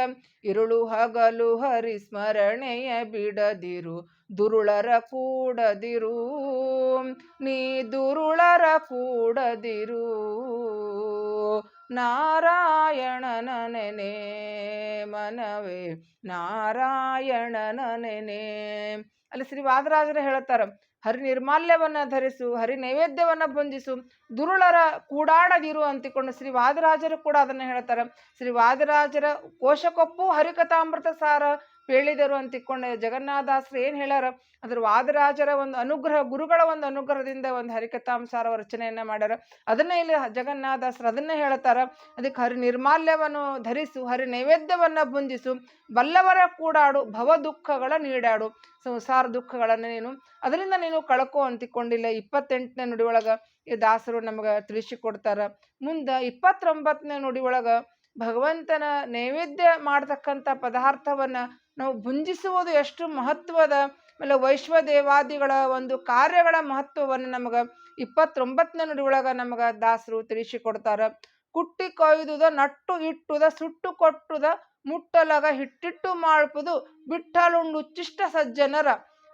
ಇರುಳು ಹಗಲು ಹರಿ ಸ್ಮರಣೆಯ ಬಿಡದಿರು, ದುರುಳರ ಕೂಡದಿರು, ನೀ ದುರುಳರ ಕೂಡದಿರು, ನಾರಾಯಣನ ನೆನೆ ಮನವೇ ನಾರಾಯಣನ ನೆನೆ. ಅಲ್ಲಿ ಶ್ರೀ ವಾದರಾಜರು ಹೇಳುತ್ತಾರ, ಹರಿ ನಿರ್ಮಾಲ್ಯವನ್ನ ಧರಿಸು, ಹರಿ ನೈವೇದ್ಯವನ್ನ ಭುಂಜಿಸು, ದುರುಳರ ಕೂಡಾಡದಿರು ಅಂತಿಕೊಂಡು ಶ್ರೀ ವಾದರಾಜರು ಕೂಡ ಅದನ್ನ ಹೇಳ್ತಾರೆ. ಶ್ರೀ ವಾದರಾಜರ ಕೋಶಕೊಪ್ಪು ಹರಿಕಥಾಮೃತ ಸಾರ ಹೇಳಿದರು ಅಂತಿಕೊಂಡು ಜಗನ್ನಾಥದಾಸರು ಏನು ಹೇಳ್ಯಾರ, ಅದ್ರ ವಾದರಾಜರ ಒಂದು ಅನುಗ್ರಹ, ಗುರುಗಳ ಒಂದು ಅನುಗ್ರಹದಿಂದ ಒಂದು ಹರಿಕಥಾಂಸಾರ ರಚನೆಯನ್ನ ಮಾಡ್ಯಾರ. ಅದನ್ನೇ ಇಲ್ಲಿ ಜಗನ್ನಾಥದಾಸರು ಅದನ್ನೇ ಹೇಳ್ತಾರ. ಅದಕ್ಕೆ ಹರಿ ನಿರ್ಮಾಲ್ಯವನ್ನು ಧರಿಸು, ಹರಿ ನೈವೇದ್ಯವನ್ನ ಭುಂಜಿಸು, ಬಲ್ಲವರ ಕೂಡಾಡು, ಭವ ದುಃಖಗಳ ನೀಡಾಡು, ಸಂಸಾರ ದುಃಖಗಳನ್ನು ನೀನು ಅದರಿಂದ ನೀನು ಕಳ್ಕೋ ಅಂತಿಕೊಂಡಿಲ್ಲ. 28ನೇ ನುಡಿಯೊಳಗ ಈ ದಾಸರು ನಮಗೆ ತಿಳಿಸಿಕೊಡ್ತಾರ. ಮುಂದೆ 29ನೇ ನುಡಿಯೊಳಗ ಭಗವಂತನ ನೈವೇದ್ಯ ಮಾಡ್ತಕ್ಕಂಥ ಪದಾರ್ಥವನ್ನ ನಾವು ಭುಂಜಿಸುವುದು ಎಷ್ಟು ಮಹತ್ವದ, ಆಮೇಲೆ ವೈಶ್ವದೇವಾದಿಗಳ ಒಂದು ಕಾರ್ಯಗಳ ಮಹತ್ವವನ್ನು ನಮಗೆ 29ನೇ ನುಡಿಯೊಳಗ ನಮಗೆ ದಾಸರು ತಿಳಿಸಿಕೊಡ್ತಾರ. ಕುಟ್ಟಿ ಕೊಯ್ದುದ ನಟ್ಟು ಇಟ್ಟುದ ಸುಟ್ಟು ಕೊಟ್ಟುದ ಮುಟ್ಟಲಗ ಹಿಟ್ಟಿಟ್ಟು ಮಾಡ್ಪುದು ಬಿಟ್ಟಲುಂಡು ಉಚ್ಚಿಷ್ಟ ಸಜ್ಜನರ,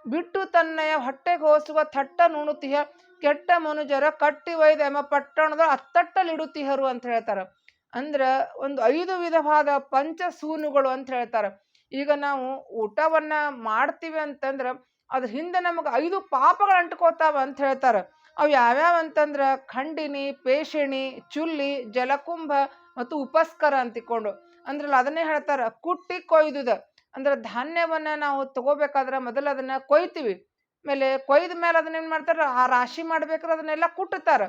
ಬಿಟ್ಟು ತನ್ನಯ ಹೊಟ್ಟೆಗೆ ಹೋಸುವ ಥಟ್ಟ ನುಣುತಿಹ ಕೆಟ್ಟ ಮನುಜರ ಕಟ್ಟಿ ಒಯ್ದ ಎಂಬ ಪಟ್ಟಣದ ಅತ್ತಟ್ಟಲಿಡುತ್ತಿಹರು ಅಂತ ಹೇಳ್ತಾರ. ಅಂದ್ರ ಒಂದು 5 ವಿಧವಾದ ಪಂಚಸೂನುಗಳು ಅಂತ ಹೇಳ್ತಾರ. ಈಗ ನಾವು ಊಟವನ್ನ ಮಾಡ್ತೀವಿ ಅಂತಂದ್ರ ಅದ್ರ ಹಿಂದೆ ನಮಗೆ 5 ಪಾಪಗಳು ಅಂಟ್ಕೋತಾವ ಅಂತ ಹೇಳ್ತಾರ. ಅವು ಯಾವ್ಯಾವ ಅಂತಂದ್ರ ಖಂಡಿನಿ, ಪೇಷಿಣಿ, ಚುಲ್ಲಿ, ಜಲಕುಂಭ ಮತ್ತು ಉಪಸ್ಕರ ಅಂತಿಕೊಂಡು. ಅಂದ್ರಲ್ಲ ಅದನ್ನೇ ಹೇಳ್ತಾರ, ಕುಟ್ಟಿ ಕೊಯ್ದುದ ಅಂದ್ರೆ ಧಾನ್ಯವನ್ನ ನಾವು ತಗೋಬೇಕಾದ್ರೆ ಮೊದಲು ಅದನ್ನ ಕೊಯ್ತೀವಿ, ಆಮೇಲೆ ಕೊಯ್ದ ಮೇಲೆ ಅದನ್ನ ಏನ್ ಮಾಡ್ತಾರ, ಆ ರಾಶಿ ಮಾಡ್ಬೇಕಾದ್ರೆ ಅದನ್ನೆಲ್ಲ ಕುಟ್ಟುತ್ತಾರ.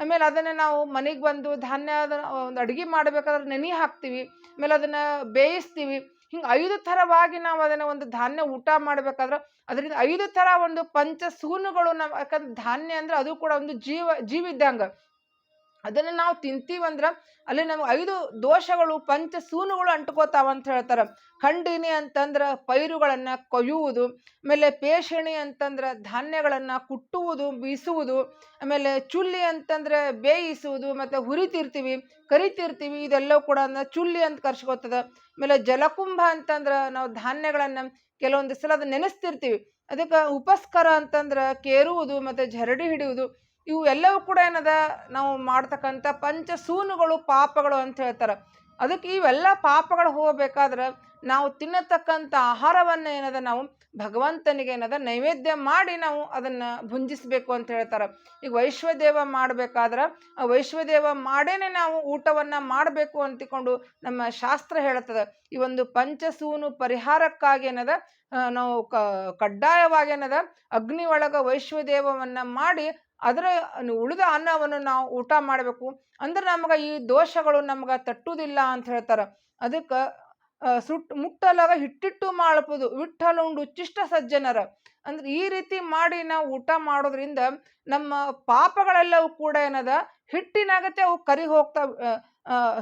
ಆಮೇಲೆ ಅದನ್ನು ನಾವು ಮನೆಗೆ ಬಂದು ಧಾನ್ಯ ಒಂದು ಅಡುಗೆ ಮಾಡಬೇಕಾದ್ರೆ ನೆನೆ ಹಾಕ್ತೀವಿ, ಆಮೇಲೆ ಅದನ್ನು ಬೇಯಿಸ್ತೀವಿ. ಹಿಂಗೆ 5 ಥರವಾಗಿ ನಾವು ಅದನ್ನು ಒಂದು ಧಾನ್ಯ ಊಟ ಮಾಡಬೇಕಾದ್ರೆ ಅದರಿಂದ 5 ಥರ ಒಂದು ಪಂಚಸೂನುಗಳು ನಾವು, ಯಾಕಂದ್ರೆ ಧಾನ್ಯ ಅಂದ್ರೆ ಅದು ಕೂಡ ಒಂದು ಜೀವಿದ್ದಂಗೆ. ಅದನ್ನು ನಾವು ತಿಂತೀವಂದ್ರೆ ಅಲ್ಲಿ ನಮ್ಗೆ 5 ದೋಷಗಳು ಪಂಚಸೂನುಗಳು ಅಂಟ್ಕೋತಾವ ಅಂತ ಹೇಳ್ತಾರೆ. ಖಂಡಿನಿ ಅಂತಂದ್ರೆ ಪೈರುಗಳನ್ನು ಕೊಯ್ಯುವುದು, ಆಮೇಲೆ ಪೇಷಣಿ ಅಂತಂದ್ರೆ ಧಾನ್ಯಗಳನ್ನು ಕುಟ್ಟುವುದು ಬೀಸುವುದು, ಆಮೇಲೆ ಚುಲ್ಲಿ ಅಂತಂದ್ರೆ ಬೇಯಿಸುವುದು, ಮತ್ತು ಹುರಿತಿರ್ತೀವಿ ಕರಿತಿರ್ತೀವಿ, ಇದೆಲ್ಲವೂ ಕೂಡ ಚುಲ್ಲಿ ಅಂತ ಕರ್ಸ್ಕೊತದ. ಆಮೇಲೆ ಜಲಕುಂಭ ಅಂತಂದ್ರೆ ನಾವು ಧಾನ್ಯಗಳನ್ನು ಕೆಲವೊಂದು ಸಲ ಅದು ನೆನೆಸ್ತಿರ್ತೀವಿ, ಅದಕ್ಕೆ ಉಪಸ್ಕರ ಅಂತಂದ್ರೆ ಕೇರುವುದು ಮತ್ತು ಜರಡಿ ಹಿಡಿಯುವುದು. ಇವು ಎಲ್ಲವೂ ಕೂಡ ಏನದ ನಾವು ಮಾಡ್ತಕ್ಕಂಥ ಪಂಚಸೂನುಗಳು ಪಾಪಗಳು ಅಂತ ಹೇಳ್ತಾರೆ. ಅದಕ್ಕೆ ಇವೆಲ್ಲ ಪಾಪಗಳು ಹೋಗಬೇಕಾದ್ರೆ ನಾವು ತಿನ್ನತಕ್ಕಂಥ ಆಹಾರವನ್ನು ಏನದ ನಾವು ಭಗವಂತನಿಗೆ ಏನದ ನೈವೇದ್ಯ ಮಾಡಿ ನಾವು ಅದನ್ನು ಭುಂಜಿಸ್ಬೇಕು ಅಂತ ಹೇಳ್ತಾರೆ. ಈಗ ವೈಶ್ವದೇವ ಮಾಡಬೇಕಾದ್ರೆ ಆ ವೈಶ್ವದೇವ ಮಾಡೇನೆ ನಾವು ಊಟವನ್ನು ಮಾಡಬೇಕು ಅಂತಿಕೊಂಡು ನಮ್ಮ ಶಾಸ್ತ್ರ ಹೇಳ್ತದೆ. ಈ ಒಂದು ಪಂಚಸೂನು ಪರಿಹಾರಕ್ಕಾಗಿ ಏನದ ನಾವು ಕಡ್ಡಾಯವಾಗಿ ಏನದ ಅಗ್ನಿ ಒಳಗ ವೈಶ್ವದೇವವನ್ನು ಮಾಡಿ ಅದರ ಉಳಿದ ಅನ್ನವನ್ನು ನಾವು ಊಟ ಮಾಡಬೇಕು. ಅಂದ್ರೆ ನಮ್ಗೆ ಈ ದೋಷಗಳು ನಮ್ಗೆ ತಟ್ಟುವುದಿಲ್ಲ ಅಂತ ಹೇಳ್ತಾರೆ. ಅದಕ್ಕೆ ಮುಟ್ಟಲಾಗ ಹಿಟ್ಟಿಟ್ಟು ಮಾಡಬಹುದು ವಿಠ್ಠಲುಂಡು ಉಚ್ಚಿಷ್ಟ ಸಜ್ಜನರ. ಅಂದ್ರೆ ಈ ರೀತಿ ಮಾಡಿ ನಾವು ಊಟ ಮಾಡೋದ್ರಿಂದ ನಮ್ಮ ಪಾಪಗಳೆಲ್ಲವೂ ಕೂಡ ಏನದ ಹಿಟ್ಟಿನಾಗತ್ತೆ ಅವು ಕರಿ ಹೋಗ್ತಾ.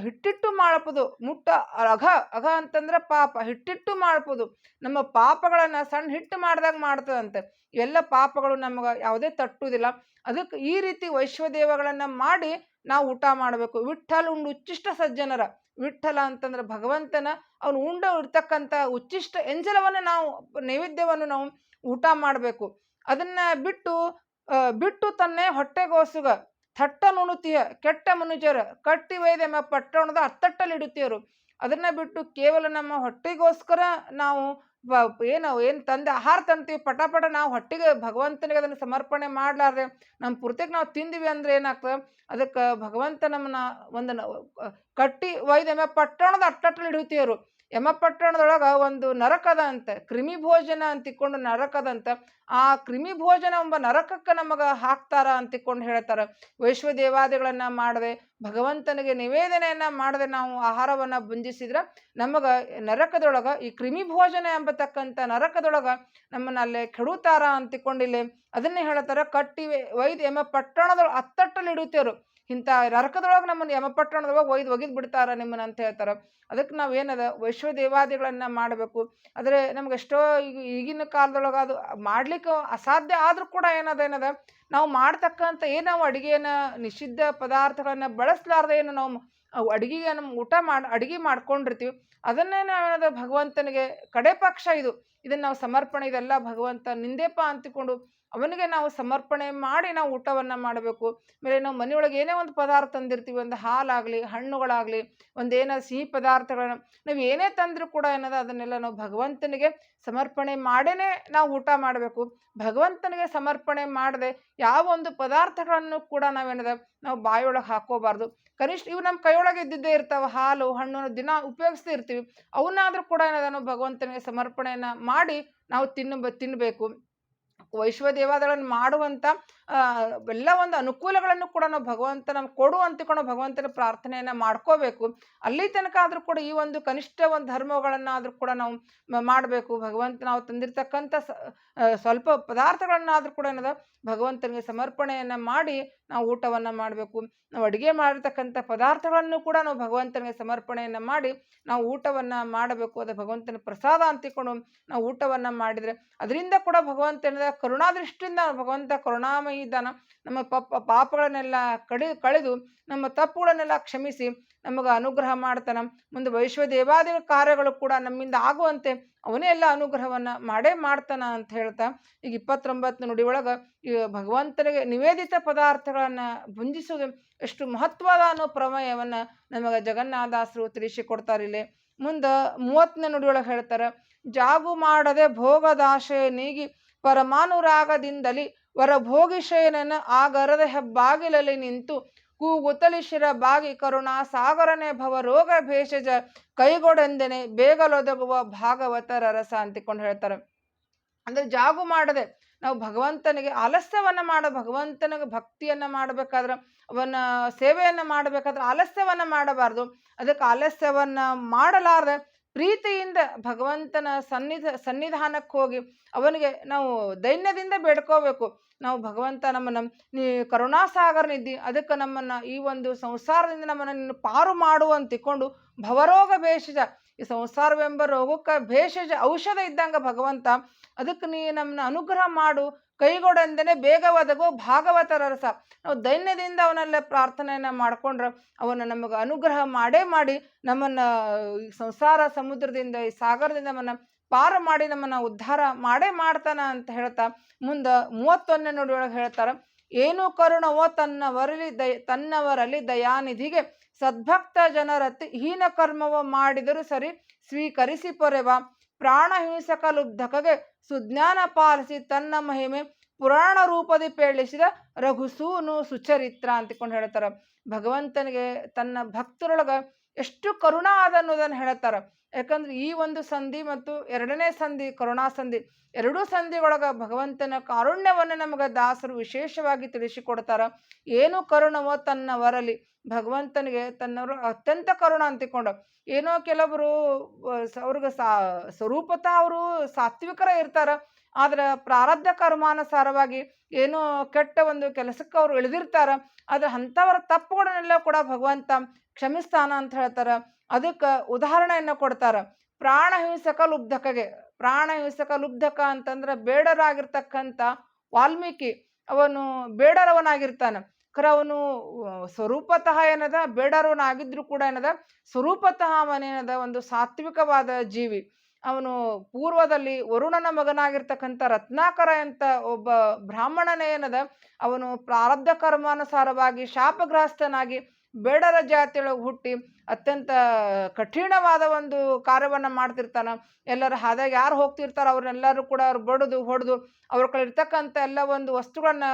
ಹಿಟ್ಟಿಟ್ಟು ಮಾಡಬಹುದು ಮುಟ್ಟ ಅಘ ಅಂತಂದ್ರೆ ಪಾಪ, ಹಿಟ್ಟಿಟ್ಟು ಮಾಡಬಹುದು. ನಮ್ಮ ಪಾಪಗಳನ್ನ ಸಣ್ಣ ಹಿಟ್ಟು ಮಾಡ್ದಾಗ ಮಾಡ್ತದಂತೆ. ಇವೆಲ್ಲ ಪಾಪಗಳು ನಮ್ಗೆ ಯಾವುದೇ ತಟ್ಟುವುದಿಲ್ಲ. ಅದಕ್ಕೆ ಈ ರೀತಿ ವೈಶ್ವದೇವಗಳನ್ನ ಮಾಡಿ ನಾವು ಊಟ ಮಾಡಬೇಕು. ವಿಠ್ಠಲ ಉಂಡು ಉಚ್ಚಿಷ್ಟ ಸಜ್ಜನರ. ವಿಠ್ಠಲ ಅಂತಂದ್ರೆ ಭಗವಂತನ ಅವನು ಉಂಡು ಇರ್ತಕ್ಕಂಥ ಉಚ್ಚಿಷ್ಟ ಎಂಜಲವನ್ನು ನಾವು ನೈವೇದ್ಯವನ್ನು ನಾವು ಊಟ ಮಾಡಬೇಕು. ಅದನ್ನ ಬಿಟ್ಟು ತನ್ನೇ ಹೊಟ್ಟೆಗೋಸುಗ ಥಟ್ಟ ನುಣುತಿಯ ಕೆಟ್ಟ ಮನುಜರ ಕಟ್ಟಿ ವೈದ್ಯ ಪಟ್ಟಣದ ಅತ್ತಟ್ಟಲ್ಲಿ ಇಡುತ್ತೀವರು. ಅದನ್ನ ಬಿಟ್ಟು ಕೇವಲ ನಮ್ಮ ಹೊಟ್ಟೆಗೋಸ್ಕರ ನಾವು ಏನು ತಂದೆ ಆಹಾರ ತಂತೀವಿ ಪಟ ನಾವು ಹೊಟ್ಟೆಗೆ ಭಗವಂತನಿಗೆ ಅದನ್ನು ಸಮರ್ಪಣೆ ಮಾಡಲಾರ್ದೆ ನಮ್ಮ ಪೂರ್ತಿಗೆ ನಾವು ತಿಂದಿವಿ ಅಂದ್ರೆ ಏನಾಗ್ತದೆ, ಅದಕ್ಕೆ ಭಗವಂತ ನಮ್ಮನ್ನ ಒಂದು ಕಟ್ಟಿ ವೈದ್ಯ ಪಟ್ಟಣದ ಅಟ್ಟಟ್ಟಲ್ಲಿ ಇಡುತ್ತೀವರು. ಯಮಪಟ್ಟಣದೊಳಗೆ ಒಂದು ನರಕದ ಅಂತ, ಕ್ರಿಮಿ ಭೋಜನ ಅಂತಿಕೊಂಡು ನರಕದಂತ. ಆ ಕ್ರಿಮಿ ಭೋಜನ ಎಂಬ ನರಕಕ್ಕೆ ನಮಗೆ ಹಾಕ್ತಾರ ಅಂತಿಕೊಂಡು ಹೇಳ್ತಾರೆ. ವೈಶ್ವದೇವಾದಿಗಳನ್ನು ಮಾಡದೆ ಭಗವಂತನಿಗೆ ನಿವೇದನೆಯನ್ನು ಮಾಡದೆ ನಾವು ಆಹಾರವನ್ನು ಭುಂಜಿಸಿದ್ರೆ ನಮಗೆ ನರಕದೊಳಗೆ ಈ ಕ್ರಿಮಿ ಭೋಜನ ಎಂಬತಕ್ಕಂಥ ನರಕದೊಳಗೆ ನಮ್ಮನ್ನ ಅಲ್ಲೇ ಕೆಡುತ್ತಾರ ಅಂತಿಕೊಂಡಿಲ್ಲಿ ಅದನ್ನೇ ಹೇಳ್ತಾರೆ. ಕಟ್ಟಿ ವೈದ್ಯ ಯಮಪಟ್ಟಣದೊಳಗೆ ಅತ್ತಟ್ಟಲ್ಲಿ ಇಡುತ್ತೇರು. ಇಂಥ ನರಕದೊಳಗೆ ನಮ್ಮನ್ನು ಯಮಪಟ್ಟಣದೊಳಗೆ ಒಗಿದು ಬಿಡ್ತಾರ ನಿಮ್ಮನ್ನ ಅಂತ ಹೇಳ್ತಾರೆ. ಅದಕ್ಕೆ ನಾವು ಏನದ ವೈಶ್ವದೇವಾದಿಗಳನ್ನು ಮಾಡಬೇಕು. ಆದರೆ ನಮ್ಗೆ ಎಷ್ಟೋ ಈಗಿನ ಕಾಲದೊಳಗೆ ಅದು ಮಾಡ್ಲಿಕ್ಕೆ ಅಸಾಧ್ಯ ಆದರೂ ಕೂಡ ಏನದ ನಾವು ಮಾಡ್ತಕ್ಕಂಥ ನಾವು ಅಡುಗೆನ ನಿಷಿದ್ಧ ಪದಾರ್ಥಗಳನ್ನು ಬಳಸಲಾರ್ದೆ ಏನು ನಾವು ಅಡುಗೆಗೆ ನಮ್ಮ ಅಡುಗೆ ಮಾಡ್ಕೊಂಡಿರ್ತೀವಿ. ಅದನ್ನೇ ನಾವೇನದ ಭಗವಂತನಿಗೆ ಕಡೆ ಪಕ್ಷ ಇದನ್ನು ನಾವು ಸಮರ್ಪಣೆ, ಇದೆಲ್ಲ ಭಗವಂತ ನಿಂದೇಪ ಅಂತಿಕೊಂಡು ಅವನಿಗೆ ನಾವು ಸಮರ್ಪಣೆ ಮಾಡಿ ನಾವು ಊಟವನ್ನು ಮಾಡಬೇಕು. ಆಮೇಲೆ ನಾವು ಮನೆಯೊಳಗೆ ಏನೇ ಒಂದು ಪದಾರ್ಥ ತಂದಿರ್ತೀವಿ, ಒಂದು ಹಾಲಾಗಲಿ ಹಣ್ಣುಗಳಾಗಲಿ ಒಂದೇನೋ ಸಿಹಿ ಪದಾರ್ಥಗಳನ್ನ ನಾವು ಏನೇ ತಂದರೂ ಕೂಡ ಅದನ್ನೆಲ್ಲ ನಾವು ಭಗವಂತನಿಗೆ ಸಮರ್ಪಣೆ ಮಾಡೇ ನಾವು ಊಟ ಮಾಡಬೇಕು. ಭಗವಂತನಿಗೆ ಸಮರ್ಪಣೆ ಮಾಡದೆ ಯಾವ ಒಂದು ಪದಾರ್ಥಗಳನ್ನು ಕೂಡ ನಾವು ಬಾಯೊಳಗೆ ಹಾಕೋಬಾರ್ದು. ಕನಿಷ್ಠ ಇವು ನಮ್ಮ ಕೈಯೊಳಗೆ ಇದ್ದಿದ್ದೇ ಇರ್ತಾವೆ. ಹಾಲು ಹಣ್ಣು ದಿನ ಉಪಯೋಗಿಸ್ತಾ ಇರ್ತೀವಿ, ಅವನ್ನಾದರೂ ಕೂಡ ನಾವು ಭಗವಂತನಿಗೆ ಸಮರ್ಪಣೆಯನ್ನು ಮಾಡಿ ನಾವು ತಿನ್ನಬೇಕು. ವೈಶ್ವದೇವಾದಿಗಳನ್ನು ಮಾಡುವಂಥ ಎಲ್ಲ ಒಂದು ಅನುಕೂಲಗಳನ್ನು ಕೂಡ ನಾವು ಭಗವಂತ ನಮ್ಗೆ ಕೊಡು ಅಂತಿಕೊಂಡು ಭಗವಂತನ ಪ್ರಾರ್ಥನೆಯನ್ನು ಮಾಡ್ಕೋಬೇಕು. ಅಲ್ಲಿ ತನಕ ಆದರೂ ಕೂಡ ಈ ಒಂದು ಕನಿಷ್ಠ ಒಂದು ಧರ್ಮಗಳನ್ನಾದರೂ ಕೂಡ ನಾವು ಮಾಡಬೇಕು. ಭಗವಂತ ನಾವು ತಂದಿರ್ತಕ್ಕಂಥ ಸ್ವಲ್ಪ ಪದಾರ್ಥಗಳನ್ನಾದರೂ ಕೂಡ ಭಗವಂತನಿಗೆ ಸಮರ್ಪಣೆಯನ್ನು ಮಾಡಿ ನಾವು ಊಟವನ್ನು ಮಾಡಬೇಕು. ನಾವು ಅಡುಗೆ ಮಾಡಿರ್ತಕ್ಕಂಥ ಪದಾರ್ಥಗಳನ್ನು ಕೂಡ ನಾವು ಭಗವಂತನಿಗೆ ಸಮರ್ಪಣೆಯನ್ನು ಮಾಡಿ ನಾವು ಊಟವನ್ನು ಮಾಡಬೇಕು. ಅದು ಭಗವಂತನ ಪ್ರಸಾದ ಅಂತಿಕೊಂಡು ನಾವು ಊಟವನ್ನು ಮಾಡಿದರೆ ಅದರಿಂದ ಕೂಡ ಭಗವಂತನ ಕರುಣಾದೃಷ್ಟಿಯಿಂದ ಭಗವಂತ ಕರುಣಾಮಯಿ ಇದ್ದಾನ. ನಮ್ಮ ಪಾಪಗಳನ್ನೆಲ್ಲ ಕಳೆದು ನಮ್ಮ ತಪ್ಪುಗಳನ್ನೆಲ್ಲ ಕ್ಷಮಿಸಿ ನಮಗೆ ಅನುಗ್ರಹ ಮಾಡ್ತಾನ. ಮುಂದೆ ವೈಶ್ವದೇವಾದಿ ಕಾರ್ಯಗಳು ಕೂಡ ನಮ್ಮಿಂದ ಆಗುವಂತೆ ಅವನೇ ಎಲ್ಲ ಅನುಗ್ರಹವನ್ನು ಮಾಡೇ ಮಾಡ್ತಾನ ಅಂತ ಹೇಳ್ತಾ ಈಗ 29 ನುಡಿ ಒಳಗೆ ಈ ಭಗವಂತನಿಗೆ ನಿವೇದಿತ ಪದಾರ್ಥಗಳನ್ನು ಭುಂಜಿಸೋದು ಎಷ್ಟು ಮಹತ್ವದ ಅನ್ನೋ ಪ್ರಮೇಯವನ್ನು ನಮಗೆ ಜಗನ್ನಾಥದಾಸರು ತಿಳಿಸಿಕೊಡ್ತಾರಿಲ್ಲಿ. ಮುಂದೆ 30ನೇ ನುಡಿಯೊಳಗೆ ಹೇಳ್ತಾರೆ, ಜಾಗು ಮಾಡದೆ ಭೋಗದಾಶಯ ನೀಗಿ ಪರಮಾನುರಾಗದಿಂದಲಿ ವರಭೋಗಿಶಯನನ ಆಗರದ ಹೆಬ್ಬಾಗಿಲಲ್ಲಿ ನಿಂತು ಕೂಗುತ್ತಲಿಶಿರ ಬಾಗಿ ಕರುಣಾ ಸಾಗರನೆ ಭವ ರೋಗ ಭೇಷಜ ಕೈಗೊಡೆಂದೆನೆ ಬೇಗಲೊದಗುವ ಭಾಗವತರ ರಸ ಅಂತಿಕೊಂಡು ಹೇಳ್ತಾರೆ. ಅಂದರೆ ಜಾಗು ಮಾಡದೆ ನಾವು ಭಗವಂತನಿಗೆ ಆಲಸ್ಯವನ್ನು ಭಗವಂತನಿಗೆ ಭಕ್ತಿಯನ್ನು ಮಾಡಬೇಕಾದ್ರೆ, ಅವನ ಸೇವೆಯನ್ನು ಮಾಡಬೇಕಾದ್ರೆ ಆಲಸ್ಯವನ್ನು ಮಾಡಬಾರ್ದು. ಅದಕ್ಕೆ ಆಲಸ್ಯವನ್ನು ಮಾಡಲಾರದೆ ಪ್ರೀತಿಯಿಂದ ಭಗವಂತನ ಸನ್ನಿಧಾನಕ್ಕೆ ಹೋಗಿ ಅವನಿಗೆ ನಾವು ದೈನ್ಯದಿಂದ ಬೇಡ್ಕೋಬೇಕು. ನಾವು ಭಗವಂತ ನಮ್ಮನ್ನು ನೀ ಕರುಣಾಸಾಗರನಿದ್ದಿ, ಅದಕ್ಕೆ ನಮ್ಮನ್ನು ಈ ಒಂದು ಸಂಸಾರದಿಂದ ನಮ್ಮನ್ನು ನೀನು ಪಾರು ಮಾಡುವಂತಿಕೊಂಡು ಭವರೋಗ ಭೇಷಜ, ಈ ಸಂಸಾರವೆಂಬ ರೋಗಕ್ಕೆ ಭೇಷಜ ಔಷಧ ಇದ್ದಂಗೆ ಭಗವಂತ, ಅದಕ್ಕೆ ನೀ ನಮ್ಮನ್ನ ಅನುಗ್ರಹ ಮಾಡು, ಕೈಗೊಡೆಂದನೆ ಬೇಗ ಒದಗೋ ಭಾಗವತರ ರಸ. ನಾವು ದೈನ್ಯದಿಂದ ಅವನೆಲ್ಲ ಪ್ರಾರ್ಥನೆಯನ್ನು ಮಾಡ್ಕೊಂಡ್ರೆ ಅವನು ನಮಗೆ ಅನುಗ್ರಹ ಮಾಡೇ ಮಾಡಿ ನಮ್ಮನ್ನು ಈ ಸಂಸಾರ ಸಮುದ್ರದಿಂದ, ಈ ಸಾಗರದಿಂದ ನಮ್ಮನ್ನು ಪಾರು ಮಾಡಿ ನಮ್ಮನ್ನು ಉದ್ಧಾರ ಮಾಡೇ ಮಾಡ್ತಾನ ಅಂತ ಹೇಳ್ತಾ ಮುಂದೆ 31ನೇ ನುಡಿಯೊಳಗೆ ಹೇಳ್ತಾರ, ಏನು ಕರುಣವೋ ತನ್ನವರಲ್ಲಿ ದಯಾನಿಧಿಗೆ ಸದ್ಭಕ್ತ ಜನರತಿ ಹೀನ ಕರ್ಮವ ಮಾಡಿದರೂ ಸರಿ ಸ್ವೀಕರಿಸಿ ಪೊರೆವ ಪ್ರಾಣ ಹಿಂಸಕ ಲುಬ್ಧಕಗೆ ಸುಜ್ಞಾನ ಪಾಲಿಸಿ ತನ್ನ ಮಹಿಮೆ ಪುರಾಣ ರೂಪದಿ ಪೇಳಿಸಿದ ರಘುಸೂನು ಸುಚರಿತ್ರ ಅಂತಿಕೊಂಡು ಹೇಳ್ತಾರ. ಭಗವಂತನಿಗೆ ತನ್ನ ಭಕ್ತರೊಳಗ ಎಷ್ಟು ಕರುಣ ಅದ ಅನ್ನೋದನ್ನು ಹೇಳ್ತಾರ. ಯಾಕಂದ್ರೆ ಈ ಒಂದು ಸಂಧಿ ಮತ್ತು 2ನೇ ಸಂಧಿ ಕರುಣಾ ಸಂಧಿ, ಎರಡೂ ಸಂಧಿಯೊಳಗ ಭಗವಂತನ ಕಾರುಣ್ಯವನ್ನು ನಮಗೆ ದಾಸರು ವಿಶೇಷವಾಗಿ ತಿಳಿಸಿಕೊಡ್ತಾರ. ಏನು ಕರುಣವೋ ತನ್ನವರಲ್ಲಿ, ಭಗವಂತನಿಗೆ ತನ್ನವರು ಅತ್ಯಂತ ಕರುಣ ಅಂತಿಕೊಂಡು. ಏನೋ ಕೆಲವರು ಅವ್ರಿಗೆ ಸ್ವರೂಪತಃ ಅವರು ಸಾತ್ವಿಕರ ಇರ್ತಾರ, ಆದ್ರೆ ಪ್ರಾರಬ್ಧ ಕರ್ಮಾನುಸಾರವಾಗಿ ಏನೋ ಕೆಟ್ಟ ಒಂದು ಕೆಲಸಕ್ಕೆ ಅವರು ಇಳಿದಿರ್ತಾರ. ಆದ್ರೆ ಅಂಥವರ ತಪ್ಪುಗಳನ್ನೆಲ್ಲ ಕೂಡ ಭಗವಂತ ಕ್ಷಮಿಸ್ತಾನ ಅಂತ ಹೇಳ್ತಾರ. ಅದಕ್ಕೆ ಉದಾಹರಣೆಯನ್ನು ಕೊಡ್ತಾರ. ಪ್ರಾಣ ಹಿಂಸಕ ಲುಬ್ಧಕಗೆ, ಪ್ರಾಣ ಹಿಂಸಕ ಲುಬ್ಧಕ ಅಂತಂದ್ರೆ ಬೇಡರಾಗಿರ್ತಕ್ಕಂಥ ವಾಲ್ಮೀಕಿ, ಅವನು ಬೇಡರವನಾಗಿರ್ತಾನೆ. ಖರೆ ಅವನು ಸ್ವರೂಪತಃ ಏನದ ಬೇಡರವನಾಗಿದ್ರು ಕೂಡ ಏನದ ಸ್ವರೂಪತಃ ಅವನೇನದ ಒಂದು ಸಾತ್ವಿಕವಾದ ಜೀವಿ. ಅವನು ಪೂರ್ವದಲ್ಲಿ ವರುಣನ ಮಗನಾಗಿರ್ತಕ್ಕಂಥ ರತ್ನಾಕರ ಅಂತ ಒಬ್ಬ ಬ್ರಾಹ್ಮಣನೇ ಏನದ, ಅವನು ಪ್ರಾರಬ್ಧ ಕರ್ಮಾನುಸಾರವಾಗಿ ಶಾಪಗ್ರಸ್ತನಾಗಿ ಬೇಡರ ಜಾತಿಯೊಳಗೆ ಹುಟ್ಟಿ ಅತ್ಯಂತ ಕಠಿಣವಾದ ಒಂದು ಕಾರ್ಯವನ್ನು ಮಾಡ್ತಿರ್ತಾನೆ. ಎಲ್ಲರ ಹಾದಾಗ ಯಾರು ಹೋಗ್ತಿರ್ತಾರೋ ಅವ್ರನ್ನೆಲ್ಲರೂ ಕೂಡ ಅವ್ರು ಬಡಿದು ಹೊಡೆದು ಅವ್ರ ಕಡೆ ಇರ್ತಕ್ಕಂಥ ಎಲ್ಲ ಒಂದು ವಸ್ತುಗಳನ್ನ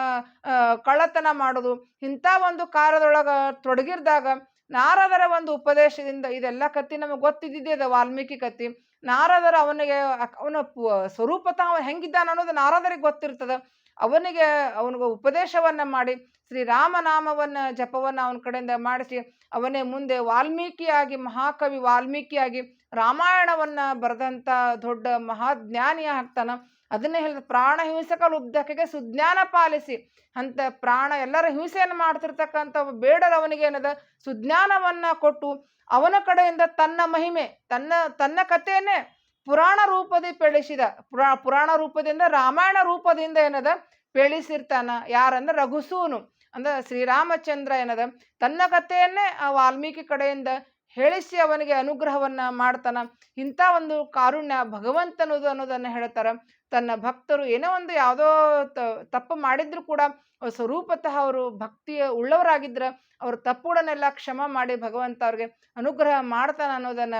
ಕಳ್ಳತನ ಮಾಡೋದು, ಇಂಥ ಒಂದು ಕಾರ್ಯದೊಳಗೆ ತೊಡಗಿರ್ದಾಗ ನಾರದರ ಒಂದು ಉಪದೇಶದಿಂದ, ಇದೆಲ್ಲ ಕತ್ತಿ ನಮಗೆ ಗೊತ್ತಿದ್ದಿದ್ದೇ ಅದು ವಾಲ್ಮೀಕಿ ಕತ್ತಿ. ನಾರದರ ಅವನಿಗೆ ಅವನ ಸ್ವರೂಪತಃ ಅವನು ಹೆಂಗಿದ್ದಾನ ಅನ್ನೋದು ನಾರದರಿಗೆ ಗೊತ್ತಿರ್ತದೆ. ಅವನಿಗೆ ಉಪದೇಶವನ್ನು ಮಾಡಿ ಶ್ರೀರಾಮನಾಮವನ್ನು ಜಪವನ್ನು ಅವನ ಕಡೆಯಿಂದ ಮಾಡಿಸಿ ಅವನೇ ಮುಂದೆ ವಾಲ್ಮೀಕಿಯಾಗಿ, ಮಹಾಕವಿ ವಾಲ್ಮೀಕಿಯಾಗಿ ರಾಮಾಯಣವನ್ನು ಬರೆದಂಥ ದೊಡ್ಡ ಮಹಾಜ್ಞಾನಿ ಆಗ್ತಾನ. ಅದನ್ನೇ ಹೇಳಿದ, ಪ್ರಾಣ ಹಿಂಸಕ ಲುಬ್ಧಕೆಗೆ ಸುಜ್ಞಾನ ಪಾಲಿಸಿ ಅಂತ ಪ್ರಾಣ ಎಲ್ಲರ ಹಿಂಸೆಯನ್ನು ಮಾಡ್ತಿರ್ತಕ್ಕಂಥ ಬೇಡರವನಿಗೆ ಏನದ ಸುಜ್ಞಾನವನ್ನು ಕೊಟ್ಟು ಅವನ ಕಡೆಯಿಂದ ತನ್ನ ಮಹಿಮೆ ತನ್ನ ಕಥೆಯನ್ನೇ ಪುರಾಣ ರೂಪದಿ ಪೇಳಿಸಿದ. ಪುರಾಣ ರೂಪದಿಂದ ರಾಮಾಯಣ ರೂಪದಿಂದ ಏನದ ಪೇಳಿಸಿರ್ತಾನ. ಯಾರಂದ್ರೆ ರಘುಸೂನು ಅಂದ್ರೆ ಶ್ರೀರಾಮಚಂದ್ರ ಏನದ ತನ್ನ ಕಥೆಯನ್ನೇ ಆ ವಾಲ್ಮೀಕಿ ಕಡೆಯಿಂದ ಹೇಳಿಸಿ ಅವನಿಗೆ ಅನುಗ್ರಹವನ್ನ ಮಾಡ್ತಾನ. ಇಂಥ ಒಂದು ಕಾರುಣ್ಯ ಭಗವಂತನದು ಅನ್ನೋದನ್ನು ಹೇಳ್ತಾರ. ತನ್ನ ಭಕ್ತರು ಏನೋ ಒಂದು ಯಾವುದೋ ತಪ್ಪು ಮಾಡಿದ್ರು ಕೂಡ ಸ್ವರೂಪತಃ ಅವರು ಭಕ್ತಿಯ ಉಳ್ಳವರಾಗಿದ್ರೆ ಅವ್ರ ತಪ್ಪುಗಳನ್ನೆಲ್ಲ ಕ್ಷಮ ಮಾಡಿ ಭಗವಂತ ಅವ್ರಿಗೆ ಅನುಗ್ರಹ ಮಾಡ್ತಾನ ಅನ್ನೋದನ್ನ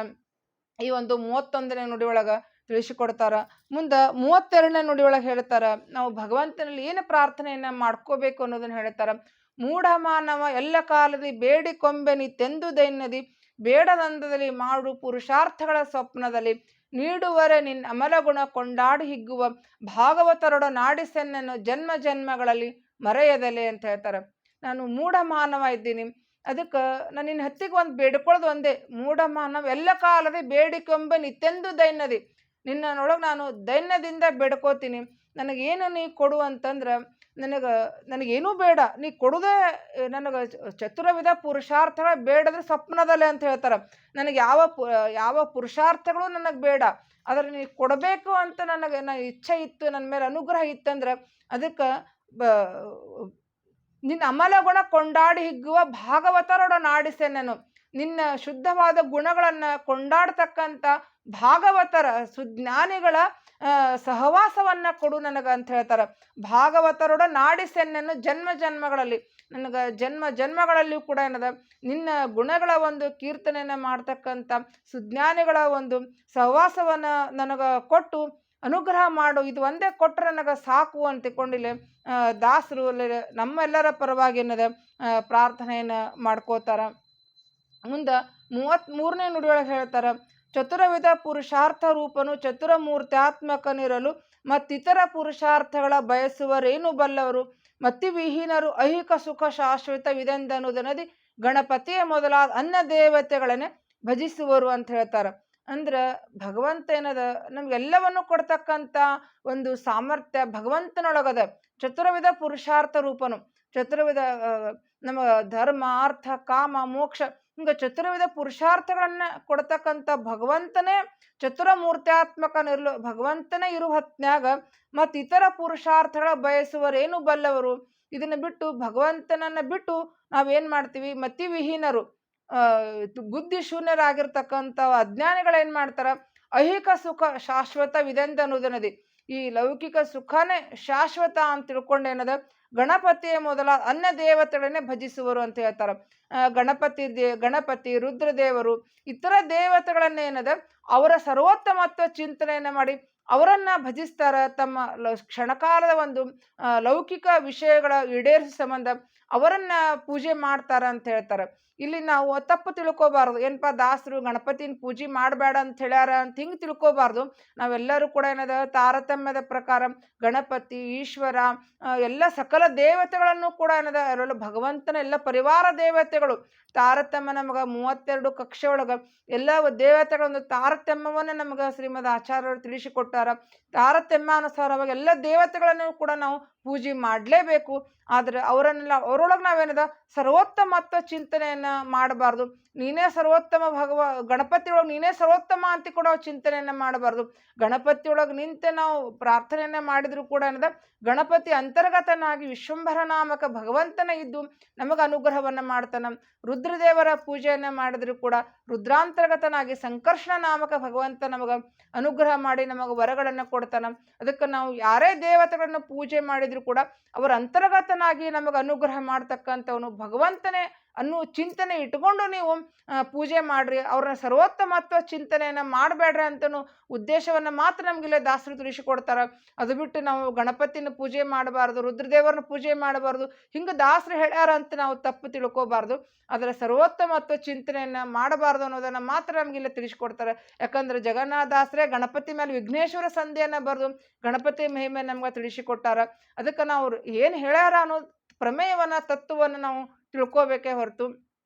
ಈ ಒಂದು 31ನೇ ನುಡಿಯೊಳಗ ತಿಳಿಸಿಕೊಡ್ತಾರ. ಮುಂದೆ 32ನೇ ನುಡಿಯೊಳಗೆ ಹೇಳ್ತಾರ, ನಾವು ಭಗವಂತನಲ್ಲಿ ಏನು ಪ್ರಾರ್ಥನೆಯನ್ನ ಮಾಡ್ಕೋಬೇಕು ಅನ್ನೋದನ್ನ ಹೇಳ್ತಾರ. ಮೂಢ ಮಾನವ ಎಲ್ಲ ಕಾಲದಿ ಬೇಡಿಕೊಂಬೆನಿ ತೆಂದು ದೈನ್ಯದಿ ಬೇಡದಂದದಲ್ಲಿ ಮಾಡು ಪುರುಷಾರ್ಥಗಳ ಸ್ವಪ್ನದಲ್ಲಿ ನೀಡುವರೆ ನಿನ್ನ ಅಮಲಗುಣ ಕೊಂಡಾಡಿ ಹಿಗ್ಗುವ ಭಾಗವತರೊಡ ನಾಡಿಸೆನ್ನನ್ನು ಜನ್ಮ ಜನ್ಮಗಳಲ್ಲಿ ಮರೆಯದಲೆ ಅಂತ ಹೇಳ್ತಾರೆ. ನಾನು ಮೂಢ ಮಾನವ ಇದ್ದೀನಿ, ಅದಕ್ಕೆ ನಾನು ನಿನ್ನ ಹತ್ತಿಗೆ ಒಂದು ಬೇಡ್ಕೊಳ್ಳೋದು ಒಂದೇ, ಮೂಢ ಮಾನವ ಎಲ್ಲ ಕಾಲದೇ ಬೇಡಿಕೊಂಬೆ ನಿತ್ಯಂದು ದೈನ್ಯದಿ, ನಿನ್ನೊಳಗೆ ನಾನು ದೈನ್ಯದಿಂದ ಬೇಡ್ಕೋತೀನಿ. ನನಗೇನು ನೀ ಕೊಡು ಅಂತಂದ್ರೆ ನನಗೇನೂ ಬೇಡ, ನೀ ಕೊಡುದೇ ನನಗೆ ಚತುರವಿಧ ಪುರುಷಾರ್ಥಗಳ ಬೇಡದ್ರೆ ಸ್ವಪ್ನದಲ್ಲೇ ಅಂತ ಹೇಳ್ತಾರೆ. ನನಗೆ ಯಾವ ಪುರುಷಾರ್ಥಗಳು ನನಗೆ ಬೇಡ, ಆದರೆ ನೀ ಕೊಡಬೇಕು ಅಂತ ನನ್ನ ಇಚ್ಛೆ ಇತ್ತು, ನನ್ನ ಮೇಲೆ ಅನುಗ್ರಹ ಇತ್ತಂದ್ರೆ ಅದಕ್ಕೆ ನಿನ್ನ ಅಮಲ ಗುಣ ಕೊಂಡಾಡಿ ಹಿಗ್ಗುವ ಭಾಗವತರೊಡ ನಾಡಿಸೆನ್ನನು, ನಿನ್ನ ಶುದ್ಧವಾದ ಗುಣಗಳನ್ನು ಕೊಂಡಾಡ್ತಕ್ಕಂಥ ಭಾಗವತರ ಸುಜ್ಞಾನಿಗಳ ಸಹವಾಸವನ್ನ ಕೊಡು ನನಗೆ ಅಂತ ಹೇಳ್ತಾರೆ. ಭಾಗವತರೊಡ ನಾಡಿಸೆನ್ನನ್ನು ಜನ್ಮ ಜನ್ಮಗಳಲ್ಲಿ, ನನಗೆ ಜನ್ಮ ಜನ್ಮಗಳಲ್ಲಿಯೂ ಕೂಡ ಏನದ ನಿನ್ನ ಗುಣಗಳ ಒಂದು ಕೀರ್ತನೆಯನ್ನು ಮಾಡ್ತಕ್ಕಂಥ ಸುಜ್ಞಾನಿಗಳ ಒಂದು ಸಹವಾಸವನ್ನು ನನಗೆ ಕೊಟ್ಟು ಅನುಗ್ರಹ ಮಾಡು, ಇದು ಒಂದೇ ಕೊಟ್ಟರೆ ನನಗೆ ಸಾಕು ಅಂತಿಕೊಂಡಿಲ್ಲ ದಾಸರು ನಮ್ಮೆಲ್ಲರ ಪರವಾಗಿ ಏನದ ಪ್ರಾರ್ಥನೆಯನ್ನು ಮಾಡ್ಕೋತಾರ. ಮುಂದೆ 33ನೇ ನುಡಿಯೊಳಗೆ ಹೇಳ್ತಾರ, ಚತುರವಿಧ ಪುರುಷಾರ್ಥ ರೂಪನು ಚತುರಮೂರ್ತ್ಯಾತ್ಮಕನಿರಲು ಮತ್ತಿತರ ಪುರುಷಾರ್ಥಗಳ ಬಯಸುವರೇನು ಬಲ್ಲವರು ಮತಿವಿಹೀನರು ಐಹಿಕ ಸುಖ ಶಾಶ್ವತವಿದೆಂದನುದನದಿ ಗಣಪತಿಯ ಮೊದಲಾದ ಅನ್ನ ದೇವತೆಗಳನ್ನೇ ಭಜಿಸುವರು ಅಂತ ಹೇಳ್ತಾರೆ. ಅಂದ್ರೆ ಭಗವಂತ ಏನದ ನಮ್ಗೆಲ್ಲವನ್ನು ಕೊಡ್ತಕ್ಕಂಥ ಒಂದು ಸಾಮರ್ಥ್ಯ ಭಗವಂತನೊಳಗದ. ಚತುರ್ವಿಧ ಪುರುಷಾರ್ಥ ರೂಪನು ಚತುರ್ವಿಧ ನಮ್ಮ ಧರ್ಮ ಅರ್ಥ ಕಾಮ ಮೋಕ್ಷ ಹಿಂಗ ಚತುರ್ವಿಧ ಪುರುಷಾರ್ಥಗಳನ್ನ ಕೊಡ್ತಕ್ಕಂಥ ಭಗವಂತನೇ ಚತುರಮೂರ್ತ್ಯಾತ್ಮಕನಿರಲು ಭಗವಂತನೇ ಇರು ಹೊತ್ನ್ಯಾಗ ಮತ್ತು ಇತರ ಪುರುಷಾರ್ಥಗಳ ಬಯಸುವರೇನು ಬಲ್ಲವರು. ಇದನ್ನ ಬಿಟ್ಟು ಭಗವಂತನನ್ನ ಬಿಟ್ಟು ನಾವೇನ್ ಮಾಡ್ತೀವಿ ಮತಿವಿಹೀನರು ಬುದ್ಧಿ ಶೂನ್ಯರಾಗಿರ್ತಕ್ಕಂಥ ಅಜ್ಞಾನಿಗಳೇನ್ ಮಾಡ್ತಾರ ಐಹಿಕ ಸುಖ ಶಾಶ್ವತವಿದೆಂದ ಅನ್ನೋದನ್ನದಿ ಈ ಲೌಕಿಕ ಸುಖನೇ ಶಾಶ್ವತ ಅಂತ ತಿಳ್ಕೊಂಡೇನದ ಗಣಪತಿಯ ಮೊದಲಾದ ಅನ್ಯ ದೇವತೆಗಳನ್ನೇ ಭಜಿಸುವರು ಅಂತ ಹೇಳ್ತಾರ. ಗಣಪತಿ ರುದ್ರದೇವರು ಇತರ ದೇವತೆಗಳನ್ನೇನದ ಅವರ ಸರ್ವೋತ್ತಮತ್ವ ಚಿಂತನೆಯನ್ನ ಮಾಡಿ ಅವರನ್ನ ಭಜಿಸ್ತಾರ. ತಮ್ಮ ಕ್ಷಣಕಾಲದ ಒಂದು ಲೌಕಿಕ ವಿಷಯಗಳ ಈಡೇರಿಸ ಸಂಬಂಧ ಅವರನ್ನ ಪೂಜೆ ಮಾಡ್ತಾರ ಅಂತ ಹೇಳ್ತಾರ. ಇಲ್ಲಿ ನಾವು ತಪ್ಪು ತಿಳ್ಕೊಬಾರ್ದು, ಏನಪ್ಪ ದಾಸರು ಗಣಪತಿನ ಪೂಜೆ ಮಾಡಬೇಡ ಅಂತ ಹೇಳ್ಯಾರ ಅಂತ ಹಿಂಗೆ ತಿಳ್ಕೊಬಾರ್ದು. ನಾವೆಲ್ಲರೂ ಕೂಡ ಏನದ ತಾರತಮ್ಯದ ಪ್ರಕಾರ ಗಣಪತಿ ಈಶ್ವರ ಎಲ್ಲ ಸಕಲ ದೇವತೆಗಳನ್ನು ಕೂಡ ಏನದ ಅವರೆಲ್ಲ ಭಗವಂತನ ಎಲ್ಲ ಪರಿವಾರ ದೇವತೆಗಳು. ತಾರತಮ್ಯ ನಮಗ 32 ಕಕ್ಷೆ ಒಳಗ ಎಲ್ಲ ದೇವತೆಗಳ ಒಂದು ತಾರತಮ್ಯವನ್ನ ನಮಗ ಶ್ರೀಮದ್ ಆಚಾರ್ಯರು ತಿಳಿಸಿಕೊಟ್ಟಾರ. ತಾರತಮ್ಯಾನುಸಾರವಾಗಿ ಎಲ್ಲ ದೇವತೆಗಳನ್ನು ಕೂಡ ನಾವು ಪೂಜೆ ಮಾಡಲೇಬೇಕು. ಆದ್ರೆ ಅವರೊಳಗೆ ನಾವೇನದ ಸರ್ವೋತ್ತಮತ್ವ ಚಿಂತನೆಯನ್ನ ಮಾಡಬಾರ್ದು. ನೀನೇ ಸರ್ವೋತ್ತಮ ಗಣಪತಿ ಒಳಗೆ ನೀನೇ ಸರ್ವೋತ್ತಮ ಅಂತ ಕೂಡ ಚಿಂತನೆಯನ್ನ ಮಾಡಬಾರ್ದು. ಗಣಪತಿ ಒಳಗೆ ನಿಂತೆ ನಾವು ಪ್ರಾರ್ಥನೆಯನ್ನ ಮಾಡಿದ್ರು ಕೂಡ ಏನದ ಗಣಪತಿ ಅಂತರ್ಗತನಾಗಿ ವಿಶ್ವಂಭರ ನಾಮಕ ಭಗವಂತನ ಇದ್ದು ನಮಗೆ ಅನುಗ್ರಹವನ್ನ ಮಾಡ್ತಾನ. ರುದ್ರದೇವರ ಪೂಜೆಯನ್ನ ಮಾಡಿದ್ರು ಕೂಡ ರುದ್ರಾಂತರ್ಗತನಾಗಿ ಸಂಕರ್ಷಣ ನಾಮಕ ಭಗವಂತ ನಮಗ ಅನುಗ್ರಹ ಮಾಡಿ ನಮಗೆ ವರಗಳನ್ನು ಕೊಡ್ತಾನ. ಅದಕ್ಕೆ ನಾವು ಯಾರೇ ದೇವತೆಗಳನ್ನು ಪೂಜೆ ಮಾಡಿದ್ರು ಕೂಡ ಅವರ ಅಂತರ್ಗತನಾಗಿ ನಮಗೆ ಅನುಗ್ರಹ ಮಾಡ್ತಕ್ಕಂಥವನು ಭಗವಂತನೇ ಅನ್ನೋ ಚಿಂತನೆ ಇಟ್ಕೊಂಡು ನೀವು ಪೂಜೆ ಮಾಡ್ರಿ. ಅವ್ರನ್ನ ಸರ್ವೋತ್ತಮತ್ವ ಚಿಂತನೆಯನ್ನ ಮಾಡಬೇಡ್ರಿ ಅಂತನೂ ಉದ್ದೇಶವನ್ನ ಮಾತ್ರ ನಮಗಿಲ್ಲ ದಾಸರು ತಿಳಿಸಿಕೊಡ್ತಾರ. ಅದು ಬಿಟ್ಟು ನಾವು ಗಣಪತಿನ ಪೂಜೆ ಮಾಡಬಾರ್ದು, ರುದ್ರದೇವರನ್ನ ಪೂಜೆ ಮಾಡಬಾರ್ದು, ಹಿಂಗೆ ದಾಸರು ಹೇಳ್ಯಾರ ಅಂತ ನಾವು ತಪ್ಪು ತಿಳ್ಕೋಬಾರ್ದು. ಅದರ ಸರ್ವೋತ್ತಮತ್ವ ಚಿಂತನೆಯನ್ನ ಮಾಡಬಾರ್ದು ಅನ್ನೋದನ್ನ ಮಾತ್ರ ನಮಗಿಲ್ಲ ತಿಳಿಸ್ಕೊಡ್ತಾರೆ. ಯಾಕಂದ್ರೆ ಜಗನ್ನಾಥದಾಸರೇ ಗಣಪತಿ ಮೇಲೆ ವಿಘ್ನೇಶ್ವರ ಸಂಧಿಯನ್ನ ಬರೆದು ಗಣಪತಿ ಮಹಿಮೆ ನಮ್ಗೆ ತಿಳಿಸಿಕೊಟ್ಟಾರ. ಅದಕ್ಕೆ ನಾವು ಏನು ಹೇಳ್ಯಾರ ಅನ್ನೋ ಪ್ರಮೇಯವನ್ನ ತತ್ವವನ್ನು ನಾವು ತಿಳ್ಕೋಬೇಕೇ ಹೊರತು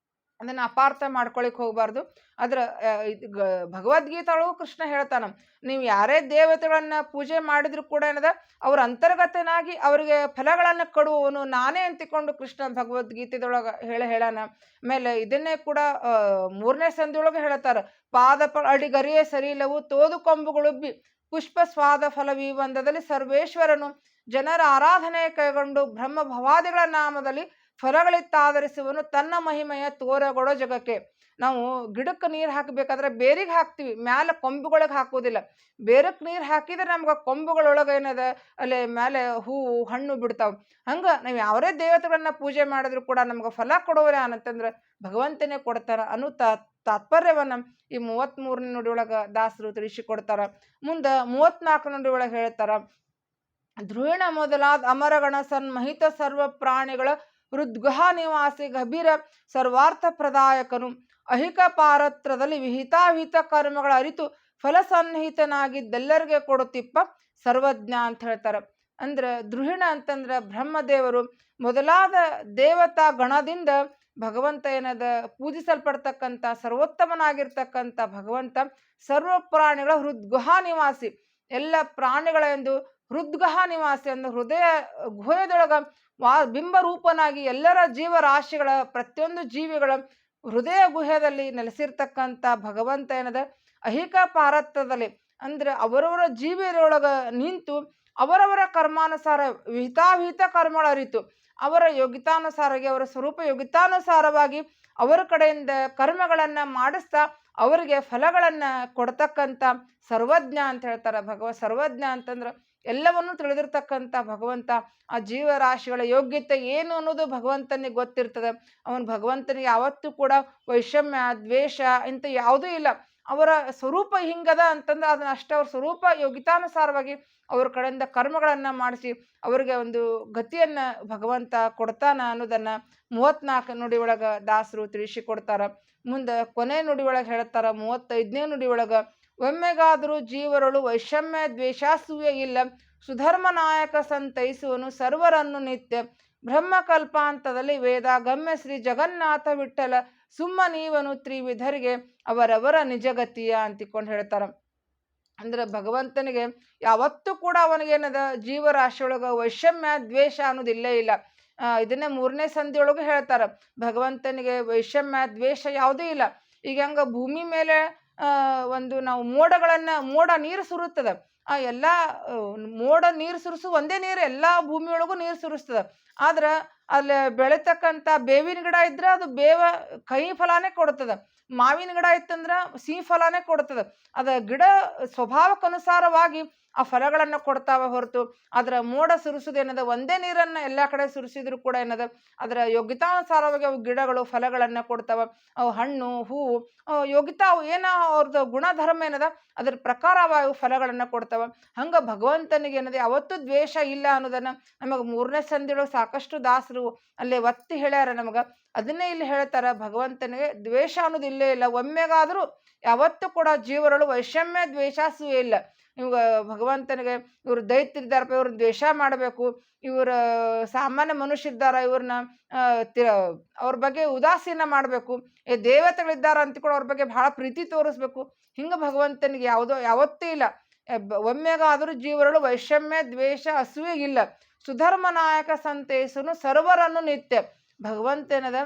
ಅದನ್ನ ಅಪಾರ್ಥ ಮಾಡ್ಕೊಳಿಕ್ ಹೋಗ್ಬಾರ್ದು. ಅದ್ರ ಭಗವದ್ಗೀತಾಳು ಕೃಷ್ಣ ಹೇಳ್ತಾನ, ನೀವು ಯಾರೇ ದೇವತೆಗಳನ್ನ ಪೂಜೆ ಮಾಡಿದ್ರು ಕೂಡ ಏನದ ಅವ್ರ ಅಂತರ್ಗತನಾಗಿ ಅವರಿಗೆ ಫಲಗಳನ್ನ ಕೊಡುವವನು ನಾನೇ ಅಂತಿಕೊಂಡು ಕೃಷ್ಣ ಭಗವದ್ಗೀತೆದೊಳಗ ಹೇಳಾನ. ಆಮೇಲೆ ಇದನ್ನೇ ಕೂಡ 3ನೇ ಸಂಧಿಯೊಳಗೆ ಹೇಳ್ತಾರ, ಅಡಿಗರಿಯೇ ಸರಿಯಿಲ್ಲವು ತೋದು ಕೊಂಬುಗಳುಬ್ಬಿ ಪುಷ್ಪ ಸ್ವಾದ ಫಲವಿ ಬಂದದಲ್ಲಿ ಸರ್ವೇಶ್ವರನು ಜನರ ಆರಾಧನೆ ಕೈಗೊಂಡು ಬ್ರಹ್ಮ ಭವಾದಿಗಳ ನಾಮದಲ್ಲಿ ಫಲಗಳಿತ್ತಾದರಿಸುವನು ತನ್ನ ಮಹಿಮೆಯ ತೋರಗೊಡೋ ಜಗಕ್ಕೆ. ನಾವು ಗಿಡಕ್ಕೆ ನೀರು ಹಾಕಬೇಕಾದ್ರೆ ಬೇರಿಗೆ ಹಾಕ್ತಿವಿ, ಮ್ಯಾಲೆ ಕೊಂಬುಗಳಿಗೆ ಹಾಕೋದಿಲ್ಲ. ಬೇರಕ್ಕೆ ನೀರು ಹಾಕಿದ್ರೆ ನಮ್ಗೆ ಕೊಂಬುಗಳೊಳಗೆ ಏನದ ಅಲ್ಲಿ ಮೇಲೆ ಹೂವು ಹಣ್ಣು ಬಿಡ್ತಾವ. ಹಂಗ ನಾವು ಯಾವರೇ ದೇವತೆಗಳನ್ನ ಪೂಜೆ ಮಾಡಿದ್ರು ಕೂಡ ನಮ್ಗೆ ಫಲ ಕೊಡೋರ ಏನಂತಂದ್ರೆ ಭಗವಂತನೇ ಕೊಡ್ತಾರ ಅನ್ನೋ ತಾತ್ಪರ್ಯವನ್ನ ಈ 33ನೇ ನುಡಿಯೊಳಗ ದಾಸರು ತಿಳಿಸಿಕೊಡ್ತಾರ. ಮುಂದೆ 34ನೇ ನುಡಿಯೊಳಗೆ ಹೇಳ್ತಾರ, ಧ್ರುವಣ ಮೊದಲಾದ ಅಮರಗಣ ಸನ್ಮಹಿತ ಸರ್ವ ಪ್ರಾಣಿಗಳ ಹೃದ್ಗುಹಾ ನಿವಾಸಿ ಗಭೀರ ಸರ್ವಾರ್ಥ ಪ್ರದಾಯಕನು ಅಹಿಕ ಪಾರತ್ರದಲ್ಲಿ ವಿಹಿತಾವಿಹಿತ ಕರ್ಮಗಳ ಅರಿತು ಫಲಸನ್ನಿಹಿತನಾಗಿದ್ದೆಲ್ಲರಿಗೆ ಕೊಡುತ್ತಿಪ್ಪ ಸರ್ವಜ್ಞ ಅಂತ ಹೇಳ್ತಾರ. ಅಂದ್ರೆ ಧ್ರುಹಿಣ ಅಂತಂದ್ರ ಬ್ರಹ್ಮದೇವರು ಮೊದಲಾದ ದೇವತಾ ಗಣದಿಂದ ಭಗವಂತ ಏನದ ಪೂಜಿಸಲ್ಪಡ್ತಕ್ಕಂಥ ಸರ್ವೋತ್ತಮನಾಗಿರ್ತಕ್ಕಂಥ ಭಗವಂತ ಸರ್ವ ಪ್ರಾಣಿಗಳ ಹೃದ್ಗುಹಾ ನಿವಾಸಿ, ಎಲ್ಲ ಪ್ರಾಣಿಗಳ ಎಂದು ಹೃದ್ಗಹ ನಿವಾಸಿ ಅಂದ್ರೆ ಹೃದಯ ಗುಹೆಯದೊಳಗ ಬಿಂಬರೂಪನಾಗಿ ಎಲ್ಲರ ಜೀವರಾಶಿಗಳ ಪ್ರತಿಯೊಂದು ಜೀವಿಗಳ ಹೃದಯ ಗುಹೆಯಲ್ಲಿ ನೆಲೆಸಿರ್ತಕ್ಕಂಥ ಭಗವಂತ ಏನದ ಅಹಿಕ ಪಾರತ್ವದಲ್ಲಿ ಅಂದ್ರೆ ಅವರವರ ಜೀವಿಯರೊಳಗ ನಿಂತು ಅವರವರ ಕರ್ಮಾನುಸಾರ ವಿಹಿತಾವಿಹಿತ ಕರ್ಮಗಳ ಅರಿತು ಅವರ ಯೋಗ್ಯತಾನುಸಾರವಾಗಿ ಅವರ ಸ್ವರೂಪ ಯೋಗ್ಯತಾನುಸಾರವಾಗಿ ಅವರ ಕಡೆಯಿಂದ ಕರ್ಮಗಳನ್ನ ಮಾಡಿಸ್ತಾ ಅವರಿಗೆ ಫಲಗಳನ್ನ ಕೊಡ್ತಕ್ಕಂಥ ಸರ್ವಜ್ಞ ಅಂತ ಹೇಳ್ತಾರ. ಸರ್ವಜ್ಞ ಅಂತಂದ್ರೆ ಎಲ್ಲವನ್ನೂ ತಿಳಿದಿರ್ತಕ್ಕಂಥ ಭಗವಂತ. ಆ ಜೀವರಾಶಿಗಳ ಯೋಗ್ಯತೆ ಏನು ಅನ್ನೋದು ಭಗವಂತನಿಗೆ ಗೊತ್ತಿರ್ತದೆ. ಅವನು ಭಗವಂತನಿಗೆ ಯಾವತ್ತೂ ಕೂಡ ವೈಷಮ್ಯ ದ್ವೇಷ ಇಂಥ ಯಾವುದೂ ಇಲ್ಲ. ಅವರ ಸ್ವರೂಪ ಹಿಂಗದ ಅಂತಂದ್ರೆ ಅದನ್ನ ಅಷ್ಟೇ ಅವ್ರ ಸ್ವರೂಪ ಯೋಗಿತಾನುಸಾರವಾಗಿ ಅವ್ರ ಕಡೆಯಿಂದ ಕರ್ಮಗಳನ್ನು ಮಾಡಿಸಿ ಅವರಿಗೆ ಒಂದು ಗತಿಯನ್ನ ಭಗವಂತ ಕೊಡ್ತಾನ ಅನ್ನೋದನ್ನ 34 ನುಡಿ ಒಳಗ ದಾಸರು ತಿಳಿಸಿ ಕೊಡ್ತಾರ. ಮುಂದೆ ಕೊನೆ ನುಡಿ ಒಳಗೆ ಹೇಳ್ತಾರ 35ನೇ ನುಡಿ ಒಳಗ, ಒಮ್ಮೆಗಾದರೂ ಜೀವರಳು ವೈಷಮ್ಯ ದ್ವೇಷಾಸೂಯೆ ಇಲ್ಲ, ಸುಧರ್ಮ ನಾಯಕ ಸಂತೈಸುವನು ಸರ್ವರನ್ನು ನಿತ್ಯ, ಬ್ರಹ್ಮಕಲ್ಪಾಂತದಲ್ಲಿ ವೇದಾಗಮ್ಯ ಶ್ರೀ ಜಗನ್ನಾಥ ವಿಠಲ ಸುಮ್ಮನೀವನು ತ್ರಿವಿಧರಿಗೆ ಅವರವರ ನಿಜಗತಿಯ ಅಂತಿಕೊಂಡು ಹೇಳ್ತಾರ. ಅಂದ್ರೆ ಭಗವಂತನಿಗೆ ಯಾವತ್ತೂ ಕೂಡ ಅವನಿಗೇನದ ಜೀವರಾಶಿಯೊಳಗ ವೈಷಮ್ಯ ದ್ವೇಷ ಅನ್ನೋದಿಲ್ಲೇ ಇಲ್ಲ. ಇದನ್ನೇ 3ನೇ ಸಂಧಿಯೊಳಗೂ ಹೇಳ್ತಾರ, ಭಗವಂತನಿಗೆ ವೈಷಮ್ಯ ದ್ವೇಷ ಯಾವುದೂ ಇಲ್ಲ. ಈಗ ಹಂಗ ಭೂಮಿ ಮೇಲೆ ಒಂದು ನಾವು ಮೋಡ ನೀರು ಸುರುತ್ತದ, ಆ ಎಲ್ಲ ಮೋಡ ನೀರು ಸುರಿಸು ಒಂದೇ ನೀರು ಎಲ್ಲ ಭೂಮಿಯೊಳಗೂ ನೀರು ಸುರಿಸ್ತದ. ಆದ್ರೆ ಅಲ್ಲಿ ಬೆಳಿತಕ್ಕಂಥ ಬೇವಿನ ಗಿಡ ಇದ್ರೆ ಅದು ಕಹಿ ಫಲಾನೇ ಕೊಡ್ತದ, ಮಾವಿನ ಗಿಡ ಇತ್ತಂದ್ರೆ ಸಿಹಿ ಫಲಾನೇ ಕೊಡ್ತದ. ಅದ ಗಿಡ ಸ್ವಭಾವಕ್ಕನುಸಾರವಾಗಿ ಆ ಫಲಗಳನ್ನು ಕೊಡ್ತಾವ ಹೊರತು ಅದರ ಮೋಡ ಸುರಿಸೋದೇನದ ಒಂದೇ ನೀರನ್ನು ಎಲ್ಲ ಕಡೆ ಸುರಿಸಿದ್ರು ಕೂಡ ಏನದ ಅದರ ಯೋಗ್ಯತಾನುಸಾರವಾಗಿ ಅವು ಗಿಡಗಳು ಫಲಗಳನ್ನು ಕೊಡ್ತಾವ. ಅವು ಹಣ್ಣು ಹೂವು ಯೋಗ್ಯತಾ ಅವು ಏನ ಅವ್ರದ್ದು ಗುಣಧರ್ಮ ಏನದ ಅದ್ರ ಪ್ರಕಾರವಾಗಿ ಫಲಗಳನ್ನು ಕೊಡ್ತಾವ. ಹಂಗ ಭಗವಂತನಿಗೆ ಏನದ ಯಾವತ್ತೂ ದ್ವೇಷ ಇಲ್ಲ ಅನ್ನೋದನ್ನ ನಮಗೆ 3ನೇ ಸಂಧಿಯೊಳಗೆ ಸಾಕಷ್ಟು ದಾಸರು ಅಲ್ಲೇ ಒತ್ತಿ ಹೇಳ್ಯಾರ ನಮಗ. ಅದನ್ನೇ ಇಲ್ಲಿ ಹೇಳ್ತಾರ, ಭಗವಂತನಿಗೆ ದ್ವೇಷ ಅನ್ನೋದು ಇಲ್ಲೇ ಇಲ್ಲ. ಒಮ್ಮೆಗಾದರೂ ಯಾವತ್ತೂ ಕೂಡ ಜೀವರಳು ವೈಷಮ್ಯ ದ್ವೇಷಾಸೂಯೆ ಇಲ್ಲ. ಇವಾಗ ಭಗವಂತನಿಗೆ ಇವರು ದೈತ್ಯರಿದ್ದಾರಪ್ಪ ಇವ್ರನ್ನ ದ್ವೇಷ ಮಾಡಬೇಕು, ಇವ್ರ ಸಾಮಾನ್ಯ ಮನುಷ್ಯ ಇದ್ದಾರ ಇವ್ರನ್ನ ಅವ್ರ ಬಗ್ಗೆ ಉದಾಸೀನ ಮಾಡಬೇಕು, ದೇವತೆಗಳಿದ್ದಾರ ಅಂತ ಕೂಡ ಅವ್ರ ಬಗ್ಗೆ ಬಹಳ ಪ್ರೀತಿ ತೋರಿಸ್ಬೇಕು. ಹಿಂಗೆ ಭಗವಂತನಿಗೆ ಯಾವತ್ತೂ ಇಲ್ಲ. ಒಮ್ಮೆಗಾದರೂ ಜೀವರಳು ವೈಷಮ್ಯ ದ್ವೇಷ ಅಸೂಯೆ ಇಲ್ಲ, ಸುಧರ್ಮ ನಾಯಕ ಸಂತೈಸುನು ಸರ್ವರನ್ನು ನಿತ್ಯ. ಭಗವಂತ ಏನದ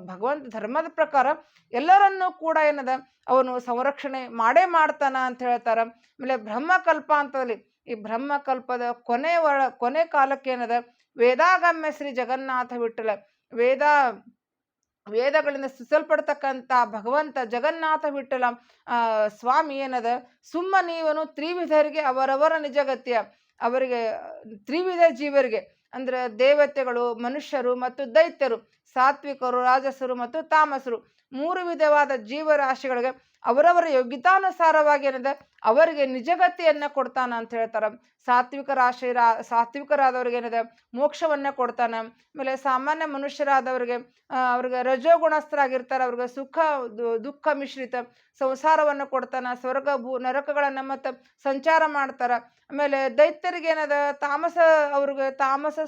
ಭಗವಂತ ಧರ್ಮದ ಪ್ರಕಾರ ಎಲ್ಲರನ್ನೂ ಕೂಡ ಏನದ ಅವನು ಸಂರಕ್ಷಣೆ ಮಾಡ್ತಾನ ಅಂತ ಹೇಳ್ತಾರ. ಆಮೇಲೆ ಬ್ರಹ್ಮಕಲ್ಪಾಂತದಲ್ಲಿ ಈ ಬ್ರಹ್ಮಕಲ್ಪದ ಕೊನೆ ಕಾಲಕ್ಕೆ ಏನದ ವೇದಾಗಮ್ಯ ಶ್ರೀ ಜಗನ್ನಾಥ ವಿಠಲ ವೇದಗಳಿಂದ ಸುಸಲ್ಪಡ್ತಕ್ಕಂಥ ಭಗವಂತ ಜಗನ್ನಾಥ ವಿಠಲ ಸ್ವಾಮಿ ಏನದ ಸುಮ್ಮನೀವನು ತ್ರಿವಿಧರಿಗೆ ಅವರವರ ನಿಜಗತಿಯ, ಅವರಿಗೆ ತ್ರಿವಿಧ ಜೀವರಿಗೆ ಅಂದ್ರೆ ದೇವತೆಗಳು, ಮನುಷ್ಯರು ಮತ್ತು ದೈತ್ಯರು, ಸಾತ್ವಿಕರು, ರಾಜಸರು ಮತ್ತು ತಾಮಸರು 3 ವಿಧವಾದ ಜೀವರಾಶಿಗಳಿಗೆ ಅವರವರ ಯೋಗ್ಯತಾನುಸಾರವಾಗಿ ಏನದ ಅವರಿಗೆ ನಿಜಗತಿಯನ್ನ ಕೊಡ್ತಾನ ಅಂತ ಹೇಳ್ತಾರ. ಸಾತ್ವಿಕರಾದವ್ರಿಗೆ ಏನದ ಮೋಕ್ಷವನ್ನ ಕೊಡ್ತಾನ. ಆಮೇಲೆ ಸಾಮಾನ್ಯ ಮನುಷ್ಯರಾದವ್ರಿಗೆ ಅವ್ರಿಗೆ ರಜೋಗುಣಸ್ಥರಾಗಿರ್ತಾರೆ, ಅವ್ರಿಗೆ ದುಃಖ ಮಿಶ್ರಿತ ಸಂಸಾರವನ್ನು ಕೊಡ್ತಾನ, ಸ್ವರ್ಗ ನರಕಗಳನ್ನ ಮತ್ತು ಸಂಚಾರ ಮಾಡ್ತಾರ. ಆಮೇಲೆ ದೈತ್ಯರಿಗೆ ಏನದ ಅವ್ರಿಗೆ ತಾಮಸ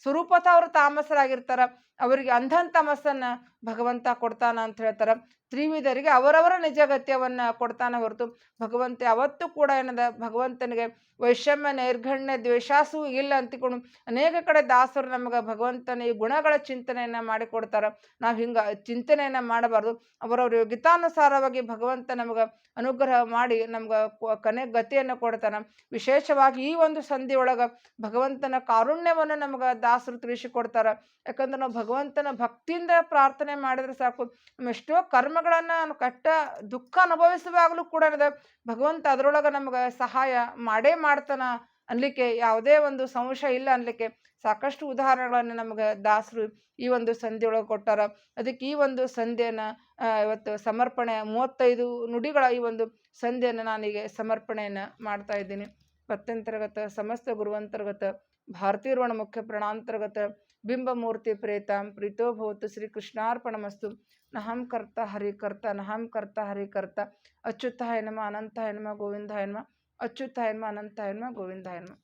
ಸ್ವರೂಪತ ಅವರು ತಾಮಸರಾಗಿರ್ತಾರ, ಅವರಿಗೆ ಅಂಧನ್ ತಮಸ್ಸನ್ನ ಭಗವಂತ ಕೊಡ್ತಾನ ಅಂತ ಹೇಳ್ತಾರ. ತ್ರಿವಿಧರಿಗೆ ಅವರವರ ನಿಜಗತ್ಯವನ್ನ ಕೊಡ್ತಾನ ಹೊರತು ಭಗವಂತ ಯಾವತ್ತೂ ಕೂಡ ಏನದ ಭಗವಂತನಿಗೆ ವೈಷಮ್ಯ ನೈರ್ಘಣ್ಯ ದ್ವೇಷಾಸು ಇಲ್ಲ ಅಂತಿಕೊಂಡು ಅನೇಕ ಕಡೆ ದಾಸರು ನಮಗೆ ಭಗವಂತನ ಈ ಗುಣಗಳ ಚಿಂತನೆಯನ್ನ ಮಾಡಿಕೊಡ್ತಾರ. ನಾವು ಹಿಂಗ ಚಿಂತನೆಯನ್ನ ಮಾಡಬಾರ್ದು. ಅವರವ್ರ ಯೋಗ್ಯತಾನುಸಾರವಾಗಿ ಭಗವಂತ ನಮಗೆ ಅನುಗ್ರಹ ಮಾಡಿ ನಮ್ಗೆ ಕೊನೆ ಗತಿಯನ್ನು ಕೊಡ್ತಾನ. ವಿಶೇಷವಾಗಿ ಈ ಒಂದು ಸಂಧಿ ಒಳಗ ಭಗವಂತನ ಕಾರುಣ್ಯವನ್ನು ನಮ್ಗೆ ದಾಸರು ತಿಳಿಸಿಕೊಡ್ತಾರ. ಯಾಕಂದ್ರೆ ನಾವು ಭಗವಂತನ ಭಕ್ತಿಯಿಂದ ಪ್ರಾರ್ಥನೆ ಮಾಡಿದ್ರೆ ಸಾಕು, ನಮ್ಮ ಎಷ್ಟೋ ಕರ್ಮಗಳನ್ನ ಕಟ್ಟ ದುಃಖ ಅನುಭವಿಸುವಾಗಲೂ ಕೂಡ ಭಗವಂತ ಅದರೊಳಗೆ ನಮ್ಗೆ ಸಹಾಯ ಮಾಡ್ತಾನ ಅನ್ಲಿಕ್ಕೆ ಯಾವುದೇ ಒಂದು ಸಂಶಯ ಇಲ್ಲ ಅನ್ಲಿಕ್ಕೆ ಸಾಕಷ್ಟು ಉದಾಹರಣೆಗಳನ್ನು ನಮ್ಗೆ ದಾಸರು ಈ ಒಂದು ಸಂಧಿಯೊಳಗೆ ಕೊಟ್ಟಾರ. ಅದಕ್ಕೆ ಈ ಒಂದು ಸಂಧಿಯನ್ನ ಇವತ್ತು ಸಮರ್ಪಣೆ 35 ನುಡಿಗಳ ಈ ಒಂದು ಸಂಧಿಯನ್ನು ನಾನೀಗ ಸಮರ್ಪಣೆಯನ್ನು ಮಾಡ್ತಾ ಇದ್ದೀನಿ. ಪತ್ಯಂತರ್ಗತ ಸಮಸ್ತ ಗುರುವಂತರ್ಗತ ಭಾರತೀರ್ವಣ ಮುಖ್ಯ ಪ್ರಣಾಂತರ್ಗತ ಬಿಂಬಮೂರ್ತಿ ಪ್ರೇತಾಂ ಪ್ರೀತೋ ಭವತು ಶ್ರೀ ಕೃಷ್ಣಾರ್ಪಣಮಸ್ತು. ನಹಂ ಕರ್ತ ಹರಿಕರ್ತ ನಹಂ ಕರ್ತ ಹರಿಕರ್ತ ಅಚ್ಯುತಾಯ ನಮಃ ಅನಂತಾಯ ನಮಃ ಗೋವಿಂದಾಯ ನಮಃ ಅಚ್ಯುತಾಯ ನಮಃ ಅನಂತಾಯ ನಮಃ ಗೋವಿಂದಾಯ ನಮಃ.